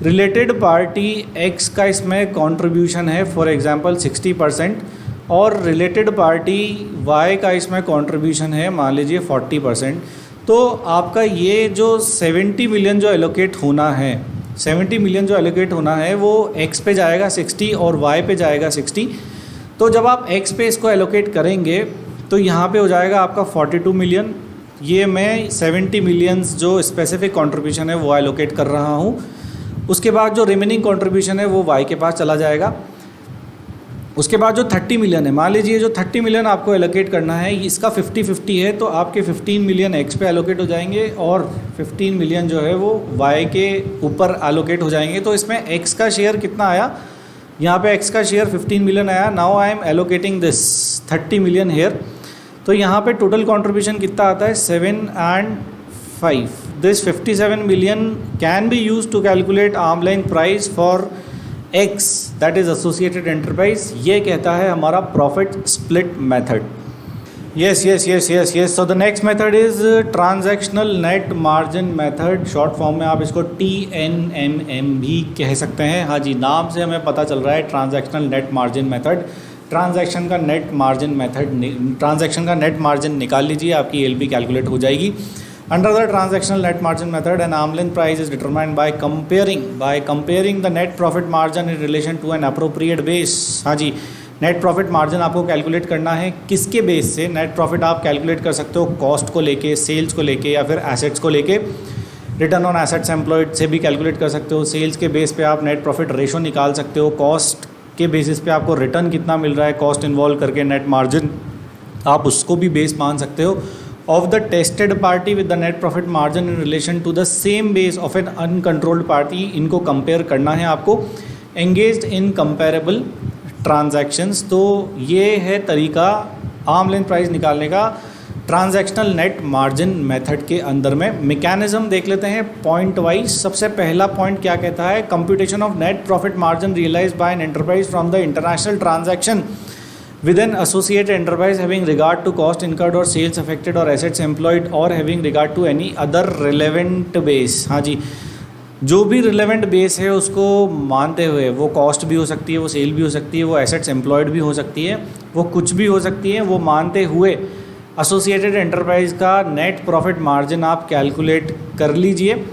रिलेटेड पार्टी X का इसमें कंट्रीब्यूशन है फॉर एग्जांपल 60% और रिलेटेड पार्टी Y का इसमें कंट्रीब्यूशन है मान लीजिए 40%। तो आपका ये जो 70 मिलियन जो एलोकेट होना है, 70 मिलियन जो एलोकेट होना है वो X पे जाएगा 60 और Y पे जाएगा 60। तो जब आप X पे इसको एलोकेट करेंगे तो यहाँ पे हो जाएगा आपका 42 मिलियन। ये मैं 70 मिलियंस जो स्पेसिफिक कंट्रीब्यूशन है वो एलोकेट कर रहा हूँ। उसके बाद जो रिमेनिंग कंट्रीब्यूशन है वो वाई के पास चला जाएगा। उसके बाद जो 30 मिलियन है, मान लीजिए जो 30 मिलियन आपको एलोकेट करना है, इसका 50-50 है, तो आपके 15 मिलियन एक्स पे एलोकेट हो जाएंगे और 15 मिलियन जो है वो वाई के ऊपर एलोकेट हो जाएंगे। तो इसमें एक्स का शेयर कितना आया, यहाँ पे एक्स का शेयर 15 मिलियन आया। Now I am allocating this 30 million here. तो यहाँ पे टोटल कंट्रीब्यूशन कितना आता है, 7 and 5। This 57 million can be use to calculate arm length price for X that is associated enterprise. ये कहता है हमारा profit split method. Yes. So the next method is transactional net margin method. Short form में आप इसको TNMM भी कह सकते हैं। हाँ जी, नाम से हमें पता चल रहा है transactional net margin method. Transaction का नेट मार्जिन निकाल लीजिए, आपकी LP कैलकुलेट हो जाएगी। Under the transactional net margin method, an arm's length price is determined by comparing the net profit margin in relation to an appropriate base। हाँ जी, net profit margin आपको calculate करना है किसके बेस से। Net profit आप calculate कर सकते हो कॉस्ट को लेके, सेल्स को लेके, या फिर एसेट्स को लेके। रिटर्न ऑन एसेट्स एम्प्लॉयड से भी कैलकुलेट कर सकते हो। सेल्स के बेस पे आप नेट प्रॉफिट रेशो निकाल सकते हो। कॉस्ट के बेसिस पे आपको रिटर्न कितना मिल रहा है, कॉस्ट इन्वॉल्व करके नेट मार्जिन आप उसको भी बेस मान सकते हो। Of the tested party with the net profit margin in relation to the same base of an uncontrolled party, इनको कंपेयर करना है आपको। Engaged in comparable transactions, तो ये है तरीका आर्म लेंथ प्राइस निकालने का ट्रांजैक्शनल नेट मार्जिन मेथड के अंदर में। मैकेनिज्म देख लेते हैं पॉइंट वाइज। सबसे पहला पॉइंट क्या कहता है, computation of net profit margin realized by an enterprise from the international transaction with an associated enterprise having regard to cost incurred or sales affected or assets employed or having regard to any other relevant base। हाँ जी, जो भी relevant base है उसको मानते हुए, वो cost भी हो सकती है, वो सेल भी हो सकती है, वो एसेट्स एम्प्लॉयड भी हो सकती है, वो कुछ भी हो सकती है, वो मानते हुए एसोसिएटेड एंटरप्राइज का नेट प्रॉफिट मार्जिन आप कैलकुलेट कर लीजिए।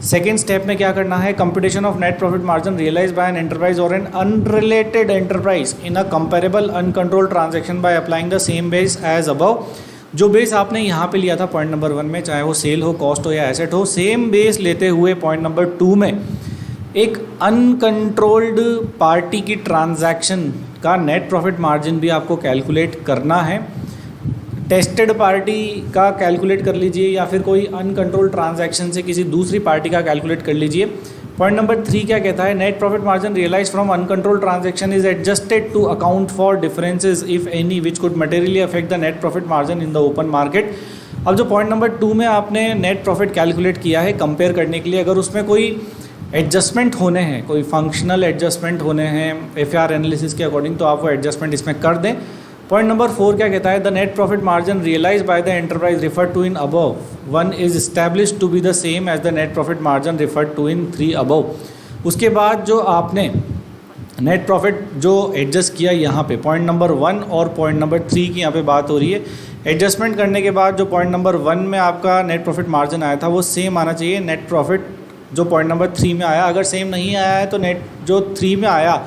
सेकेंड स्टेप में क्या करना है, computation of net profit margin realise by an enterprise और an unrelated enterprise in a comparable uncontrolled transaction by applying the same base as above. जो बेस आपने यहाँ पे लिया था पॉइंट नंबर 1 में, चाहे वो सेल हो, कॉस्ट हो या एसेट हो, सेम बेस लेते हुए पॉइंट नंबर 2 में एक अनकंट्रोल्ड पार्टी की ट्रांजैक्शन का नेट प्रॉफिट मार्जिन भी आपको कैलकुलेट करना है। टेस्टेड पार्टी का कैलकुलेट कर लीजिए या फिर कोई अनकंट्रोल ट्रांजैक्शन से किसी दूसरी पार्टी का कैलकुलेट कर लीजिए। पॉइंट नंबर 3 क्या कहता है, net profit margin realize from uncontrol transaction is adjusted to account for differences if any which could materially affect the net profit margin in the open market. अब जो point number 2 में आपने net profit calculate किया है compare करने के लिए, अगर उसमें कोई एडजस्टमेंट होने हैं, कोई फंक्शनल एडजस्टमेंट होने हैं FR एनालिसिस के अकॉर्डिंग, तो आप वो एडजस्टमेंट इसमें कर दें। पॉइंट नंबर 4 क्या कहता है, the net profit margin realise by the enterprise referred to in above 1 is established to be the same as the net profit margin referred to in 3 above. उसके बाद जो आपने नेट प्रॉफिट जो adjust किया यहाँ पे पॉइंट नंबर 1 और point number 3 की यहाँ पे बात हो रही है। एडजस्टमेंट करने के बाद जो पॉइंट नंबर 1 में आपका नेट प्रॉफिट मार्जिन आया था वो सेम आना चाहिए नेट प्रॉफिट जो पॉइंट नंबर 3 में आया। अगर सेम नहीं आया है तो नेट जो 3 में आया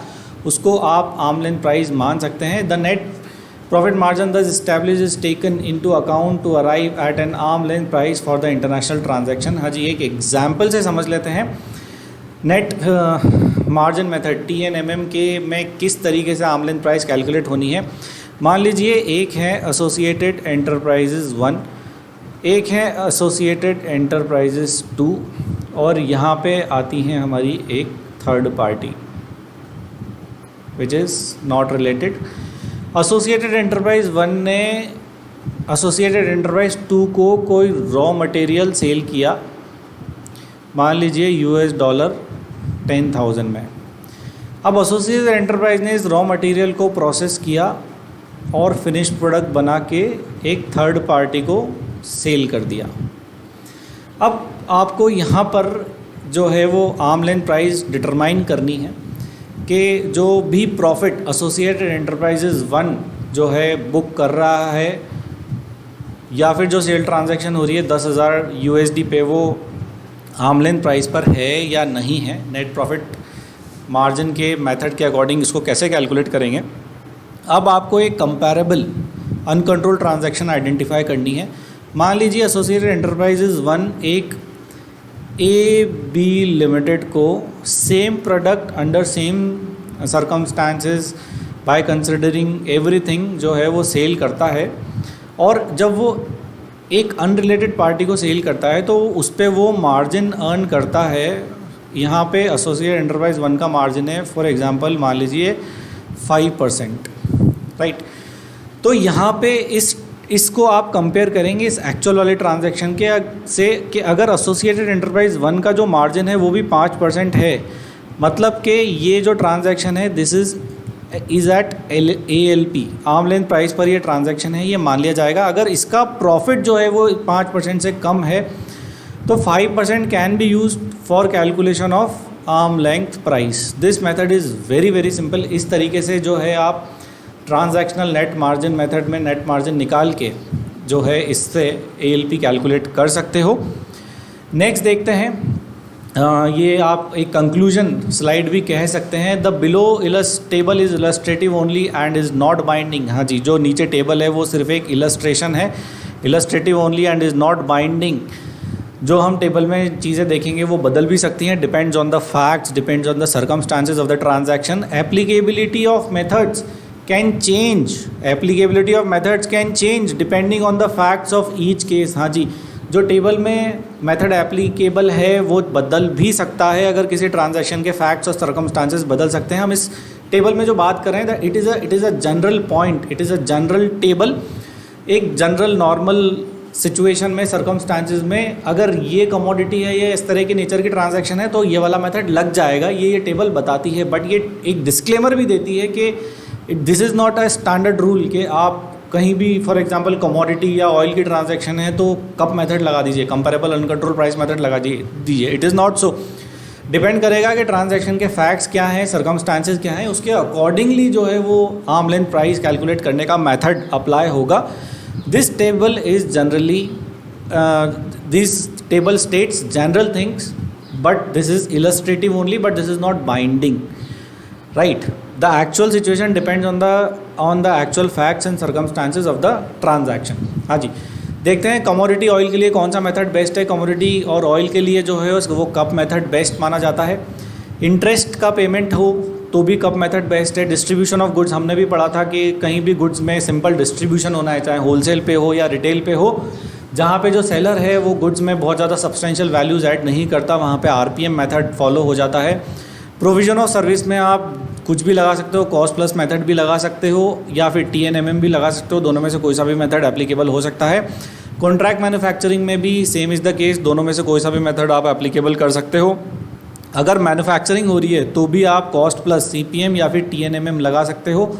उसको आप आर्म लेंथ प्राइस मान सकते हैं। The net profit margin thus established is taken into account to arrive at an arm length price for the international transaction। हाँ जी, एक एग्जाम्पल से समझ लेते हैं नेट मार्जिन मेथड TNMM के में किस तरीके से आर्म लेंथ प्राइस कैलकुलेट होनी है। मान लीजिए एक है एसोसिएटेड एंटरप्राइजेज 1, एक है एसोसिएटेड एंटरप्राइजेज 2 और यहाँ पे आती है हमारी एक third party which is not related. Associated enterprise 1 ने एसोसिएटेड एंटरप्राइज 2 को कोई रॉ मटेरियल सेल किया, मान लीजिए $10,000 में। अब एसोसिएटेड एंटरप्राइज ने इस रॉ मटेरियल को प्रोसेस किया और फिनिश प्रोडक्ट बना के एक थर्ड पार्टी को सेल कर दिया। अब आपको यहाँ पर जो है वो आर्म लेंथ प्राइस डिटरमाइन करनी है कि जो भी प्रॉफिट एसोसिएटेड एंटरप्राइजेज 1 जो है बुक कर रहा है या फिर जो सेल ट्रांजैक्शन हो रही है $10,000 पे, वो आर्म लेंथ प्राइस पर है या नहीं है। नेट प्रॉफिट मार्जिन के मेथड के अकॉर्डिंग इसको कैसे कैलकुलेट करेंगे। अब आपको एक कंपैरेबल अनकंट्रोल ट्रांजैक्शन आइडेंटिफाई करनी है। मान लीजिए एसोसिएटेड एंटरप्राइजेज 1 एक ए बी लिमिटेड को same product under same circumstances by considering everything जो है वो सेल करता है, और जब वो एक अनरिलेटेड पार्टी को सेल करता है तो उस पर वो मार्जिन अर्न करता है। यहाँ पे एसोसिएटेड एंटरप्राइज 1 का मार्जिन है फॉर एग्जांपल मान लीजिए 5%, राइट। तो यहाँ पे इसको आप कंपेयर करेंगे इस एक्चुअल वाले ट्रांजैक्शन के से कि अगर एसोसिएटेड एंटरप्राइज 1 का जो मार्जिन है वो भी 5% है, मतलब कि ये जो ट्रांजैक्शन है this is at ALP, arm length price पर ये ट्रांजैक्शन है, ये मान लिया जाएगा। अगर इसका प्रॉफिट जो है वो 5% से कम है तो 5% can be use for calculation of arm length price. This method is very very simple. इस तरीके से जो है आप ट्रांजैक्शनल नेट मार्जिन मेथड में नेट मार्जिन निकाल के जो है इससे ALP कैलकुलेट कर सकते हो। नेक्स्ट देखते हैं, ये आप एक कंक्लूजन स्लाइड भी कह सकते हैं। The below table is illustrative only and is not binding. हाँ जी, जो नीचे टेबल है वो सिर्फ एक इलस्ट्रेशन है, illustrative only and is not binding. जो हम टेबल में चीज़ें देखेंगे वो बदल भी सकती हैं, depends on the facts, depends on the circumstances of the transaction. Applicability of methods can change, applicability of methods can change depending on the facts of each case. हाँ जी, जो टेबल में मेथड एप्लीकेबल है वो बदल भी सकता है अगर किसी ट्रांजैक्शन के फैक्ट्स और सर्कमस्टांसेस बदल सकते हैं। हम इस टेबल में जो बात कर रहे हैं it is a general point, it is a general table. एक जनरल नॉर्मल सिचुएशन में सर्कमस्टांसेस में अगर ये कमोडिटी है, ये इस तरह की नेचर की ट्रांजैक्शन है तो ये वाला मेथड लग जाएगा, ये टेबल बताती है। बट ये एक डिस्क्लेमर भी देती है कि this is not a standard rule कि आप कहीं भी फॉर एग्जांपल कमोडिटी या ऑयल की ट्रांजैक्शन है तो कप मेथड लगा दीजिए, कंपेरेबल अनकंट्रोल प्राइस मेथड लगा दीजिए। It is not so. Depend करेगा कि ट्रांजैक्शन के फैक्ट्स क्या हैं, सर्कमस्टांसेस क्या हैं, उसके अकॉर्डिंगली जो है वो आर्म लेंथ प्राइस कैलकुलेट करने का मेथड अप्लाई होगा। This table is generally this table states general things but this is illustrative only, but this is not binding, right. The actual situation depends on the actual facts and circumstances of the transaction। हाँ जी, देखते हैं commodity oil के लिए कौन सा method best है। Commodity और oil के लिए जो है वो कप मेथड बेस्ट माना जाता है। इंटरेस्ट का पेमेंट हो तो भी कप मेथड बेस्ट है। डिस्ट्रीब्यूशन ऑफ गुड्स हमने भी पढ़ा था कि कहीं भी गुड्स में सिंपल डिस्ट्रीब्यूशन होना है, चाहे होलसेल पे हो या रिटेल पे हो, जहाँ पे जो सेलर है वो गुड्स में बहुत ज़्यादा सब्सटेंशियल वैल्यूज़ ऐड नहीं करता, वहाँ पे RPM मेथड फॉलो हो जाता है। प्रोविजन ऑफ सर्विस में आप कुछ भी लगा सकते हो, कॉस्ट प्लस मेथड भी लगा सकते हो या फिर TNMM भी लगा सकते हो, दोनों में से कोई सा भी मेथड एप्लीकेबल हो सकता है। कॉन्ट्रैक्ट मैन्युफैक्चरिंग में भी सेम इज़ द केस, दोनों में से कोई सा भी मेथड आप एप्लीकेबल कर सकते हो। अगर मैन्युफैक्चरिंग हो रही है तो भी आप कॉस्ट प्लस CPM या फिर TNMM लगा सकते हो।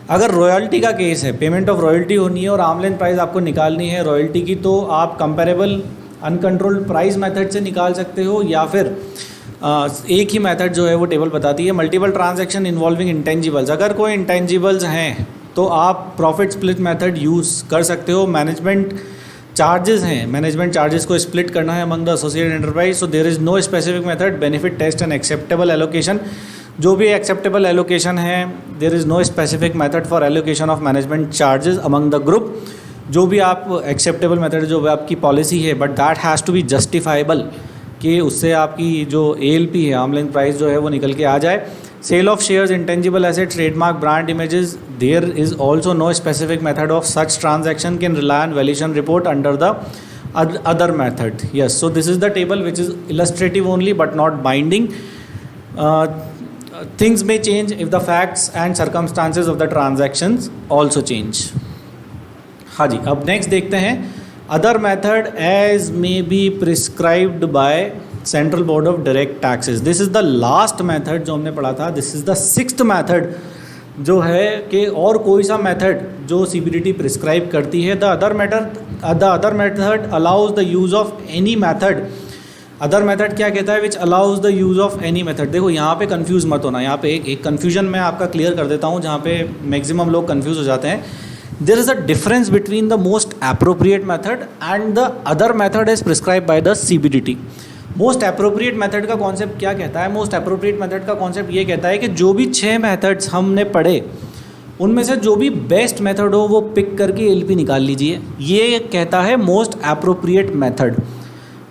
अगर रॉयल्टी का केस है, पेमेंट ऑफ रॉयल्टी होनी है और आर्म लेंथ प्राइस आपको निकालनी है रॉयल्टी की, तो आप कंपेरेबल अनकंट्रोल्ड प्राइस मेथड से निकाल सकते हो या फिर एक ही मेथड जो है वो टेबल बताती है। मल्टीपल ट्रांजैक्शन इन्वॉल्विंग इंटेंजिबल्स, अगर कोई इंटेंजिबल्स हैं तो आप प्रॉफिट स्प्लिट मेथड यूज़ कर सकते हो। मैनेजमेंट चार्जेस हैं, मैनेजमेंट चार्जेस को स्प्लिट करना है among the associated enterprise, so there is no specific method. Benefit test and acceptable allocation, जो भी एक्सेप्टेबल एलोकेशन है, there is no specific method for allocation of management charges among the group. जो भी आप acceptable method जो आपकी policy है, but that has to be justifiable कि उससे आपकी जो ALP है, आर्म लेंथ प्राइस जो है वो निकल के आ जाए। Sale of shares, intangible asset, trademark, brand images, there is also no specific method of such transaction can rely on valuation report under the other method. Yes, so this is the table which is illustrative only but not binding. Things may change if the facts and circumstances of the transactions also change। हाँ जी, अब next देखते हैं other method as may be prescribed by central board of direct taxes. This is the last method जो हमने पढ़ा था, this is the 6th method जो है कि और कोई सा मेथड जो CBDT प्रिस्क्राइब करती है। The other method allows the use of any method. Other method क्या कहता है? Which allows the use of any method. देखो यहाँ पे कंफ्यूज मत होना, यहाँ पे एक कन्फ्यूजन मैं आपका क्लियर कर देता हूँ जहाँ पे मैक्सिमम लोग कंफ्यूज हो जाते हैं। There is a difference between the most appropriate method and the other method is prescribed by the CBDT। Most appropriate method का कॉन्सेप्ट क्या कहता है? मोस्ट अप्रोप्रिएट मेथड का कॉन्सेप्ट ये कहता है कि जो भी 6 मेथड्स हमने पढ़े उनमें से जो भी बेस्ट मेथड हो वो पिक करके एलपी निकाल लीजिए। ये कहता है मोस्ट एप्रोप्रिएट मेथड।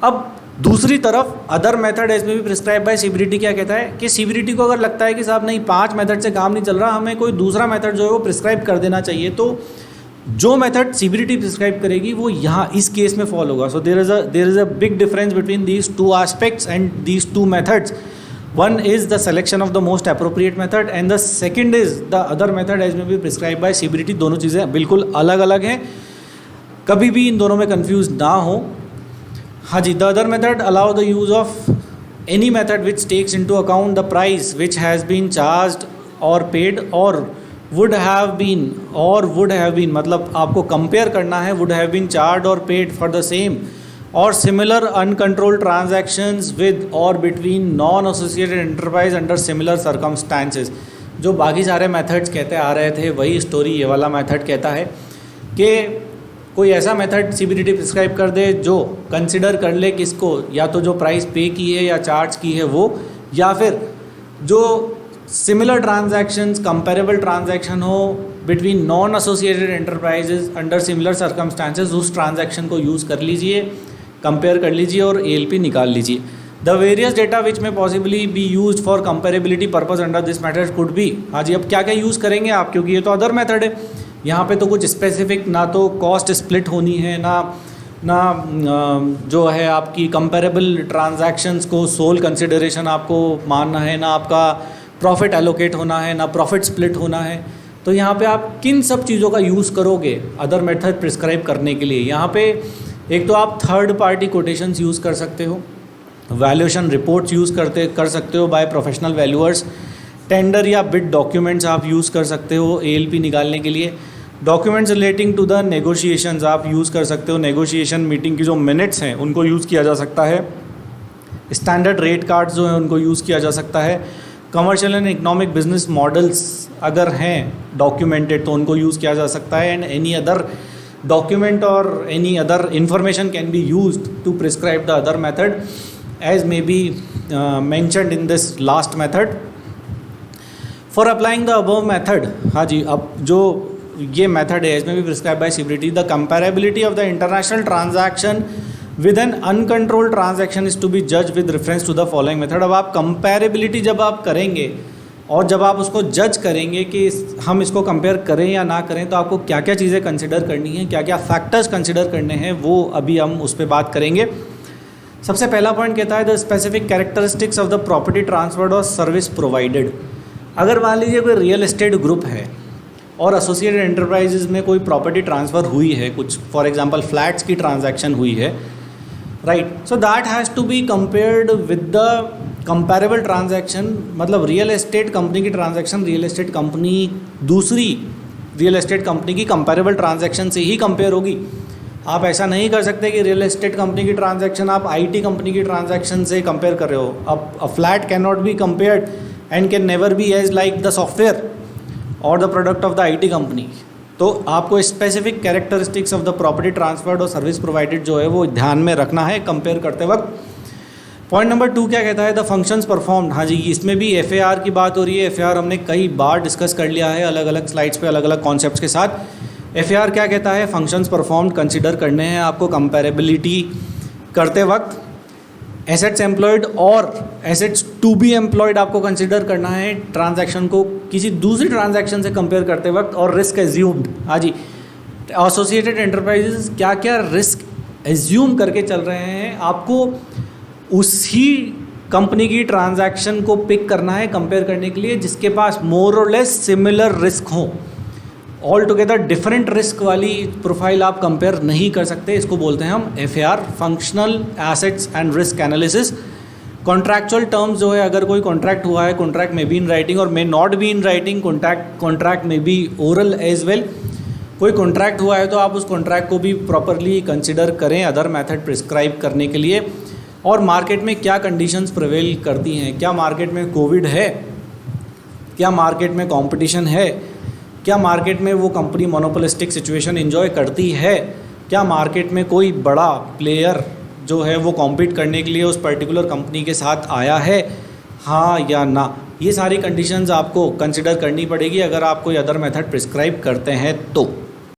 अब दूसरी तरफ अदर मेथड एज में भी प्रिस्क्राइब बाय सीबीडीटी क्या कहता है कि सीबीडीटी को अगर लगता है कि साहब नहीं 5 मेथड से काम नहीं चल रहा, हमें कोई दूसरा मेथड जो है वो प्रिस्क्राइब कर देना चाहिए, तो जो मेथड सीबीडीटी प्रिस्क्राइब करेगी वो यहाँ इस केस में फॉलो होगा। So there is a big difference between these two aspects and these two methods. One is the selection of the most appropriate method and the second is the other method as may be prescribed by CBDT। दोनों चीज़ें बिल्कुल अलग अलग हैं, कभी भी इन दोनों में कंफ्यूज ना हो। हाँ जी, the other method allow the use of any method which takes into account the price which has been charged or paid or would have been मतलब आपको कंपेयर करना है would have been charged or paid for the same और similar uncontrolled transactions with और between non associated enterprise under similar circumstances. जो बाकी सारे methods कहते आ रहे थे वही स्टोरी ये वाला मेथड कहता है कि कोई ऐसा मेथड सीबीडीटी प्रिस्क्राइब कर दे जो कंसिडर कर ले किसको, या तो जो प्राइस पे की है या चार्ज की है वो, या फिर जो सिमिलर ट्रांजैक्शंस कंपेरेबल ट्रांजैक्शन हो between non associated enterprises under similar circumstances, उस ट्रांजैक्शन को यूज़ कर लीजिए, कंपेयर कर लीजिए और एएलपी निकाल लीजिए। द वेरियस डेटा विच में possibly be use for comparability purpose under this method could be. हाँ जी, अब क्या क्या यूज़ करेंगे आप, क्योंकि ये तो अदर मेथड है, यहाँ पे तो कुछ स्पेसिफिक ना तो कॉस्ट स्प्लिट होनी है ना जो है आपकी कंपेरेबल ट्रांजैक्शंस को सोल कंसिडरेशन आपको मानना है, ना आपका प्रॉफिट एलोकेट होना है, ना प्रॉफिट स्प्लिट होना है। तो यहाँ पे आप किन सब चीज़ों का यूज़ करोगे अदर मेथड प्रिस्क्राइब करने के लिए। यहाँ पे एक तो आप थर्ड पार्टी कोटेशंस यूज़ कर सकते हो, वैल्यूएशन रिपोर्ट्स यूज़ कर सकते हो बाय प्रोफेशनल वैल्यूअर्स, टेंडर या बिड डॉक्यूमेंट्स आप यूज़ कर सकते हो एएलपी निकालने के लिए, documents relating to the negotiations आप यूज़ कर सकते हो, नेगोशिएशन मीटिंग की जो मिनट्स हैं उनको यूज़ किया जा सकता है, स्टैंडर्ड रेट कार्ड्स जो हैं उनको यूज़ किया जा सकता है, commercial and economic business models अगर हैं डॉक्यूमेंटेड तो उनको यूज़ किया जा सकता है, and any other document or any other information can be used to prescribe the other method as may be mentioned in this last method. For applying the above method, हाँ जी, अब जो ये method है as may be prescribed by CBDT, the comparability of the international transaction with an uncontrolled transaction is to be judged with reference to the following method। अब आप comparability जब आप करेंगे और जब आप उसको जज करेंगे कि हम इसको कंपेयर करें या ना करें, तो आपको क्या क्या चीज़ें कंसिडर करनी है, क्या क्या फैक्टर्स कंसिडर करने हैं, वो अभी हम उस पर बात करेंगे। सबसे पहला पॉइंट कहता है the specific characteristics of the property transferred और सर्विस प्रोवाइडेड। अगर मान लीजिए कोई रियल एस्टेट ग्रुप है और एसोसिएटेड एंटरप्राइजेज में कोई प्रॉपर्टी ट्रांसफ़र हुई है, कुछ फॉर एग्जांपल फ्लैट्स की ट्रांजैक्शन हुई है, right, so that has to be compared with the comparable transaction. मतलब रियल एस्टेट कंपनी की ट्रांजैक्शन रियल एस्टेट कंपनी दूसरी रियल एस्टेट कंपनी की कंपेरेबल ट्रांजैक्शन से ही कंपेयर होगी। आप ऐसा नहीं कर सकते कि रियल एस्टेट कंपनी की ट्रांजैक्शन आप आईटी कंपनी की ट्रांजैक्शन से कंपेयर कर रहे हो। अब a flat can not be compared and can never be as like the software और the product of the IT company. तो आपको specific characteristics of the property transferred और सर्विस प्रोवाइडेड जो है वो ध्यान में रखना है कंपेयर करते वक्त। पॉइंट नंबर 2 क्या कहता है, द फंक्शंस परफॉर्म्ड। हाँ जी, इसमें भी एफएआर की बात हो रही है। एफएआर हमने कई बार डिस्कस कर लिया है अलग अलग स्लाइड्स पे अलग अलग कॉन्सेप्ट्स के साथ। एफएआर क्या कहता है, फंक्शंस परफॉर्म्ड कंसिडर करने हैं आपको कंपेरेबिलिटी करते वक्त। एसेट्स एम्प्लॉयड और एसेट्स टू बी एम्प्लॉयड आपको कंसिडर करना है ट्रांजैक्शन को किसी दूसरी ट्रांजैक्शन से कंपेयर करते वक्त। और रिस्क एज्यूम्ड, हाँ जी, एसोसिएटेड एंटरप्राइजेज क्या क्या रिस्क एज्यूम करके चल रहे हैं, आपको उसी कंपनी की ट्रांजैक्शन को पिक करना है कंपेयर करने के लिए जिसके पास मोर और लेस सिमिलर रिस्क हो। ऑल टुगेदर डिफरेंट रिस्क वाली प्रोफाइल आप कंपेयर नहीं कर सकते। इसको बोलते हैं हम FAR, functional assets and risk analysis. Contractual terms जो है, अगर कोई कॉन्ट्रैक्ट हुआ है, कॉन्ट्रैक्ट में बी इन राइटिंग और may not be in writing, contract में बी ओरल एज वेल। कोई कॉन्ट्रैक्ट हुआ है तो आप उस कॉन्ट्रैक्ट को भी प्रॉपरली कंसिडर करें अदर मेथड प्रिस्क्राइब करने के लिए। और मार्केट में क्या कंडीशंस प्रिवेल करती हैं, क्या मार्केट में कोविड है, क्या मार्केट में कंपटीशन है, क्या मार्केट में वो कंपनी मोनोपोलिस्टिक सिचुएशन एंजॉय करती है, क्या मार्केट में कोई बड़ा प्लेयर जो है वो कॉम्पीट करने के लिए उस पर्टिकुलर कंपनी के साथ आया है, हाँ या ना। ये सारी कंडीशंस आपको कंसिडर करनी पड़ेगी अगर आप कोई अदर मेथड प्रिस्क्राइब करते हैं तो।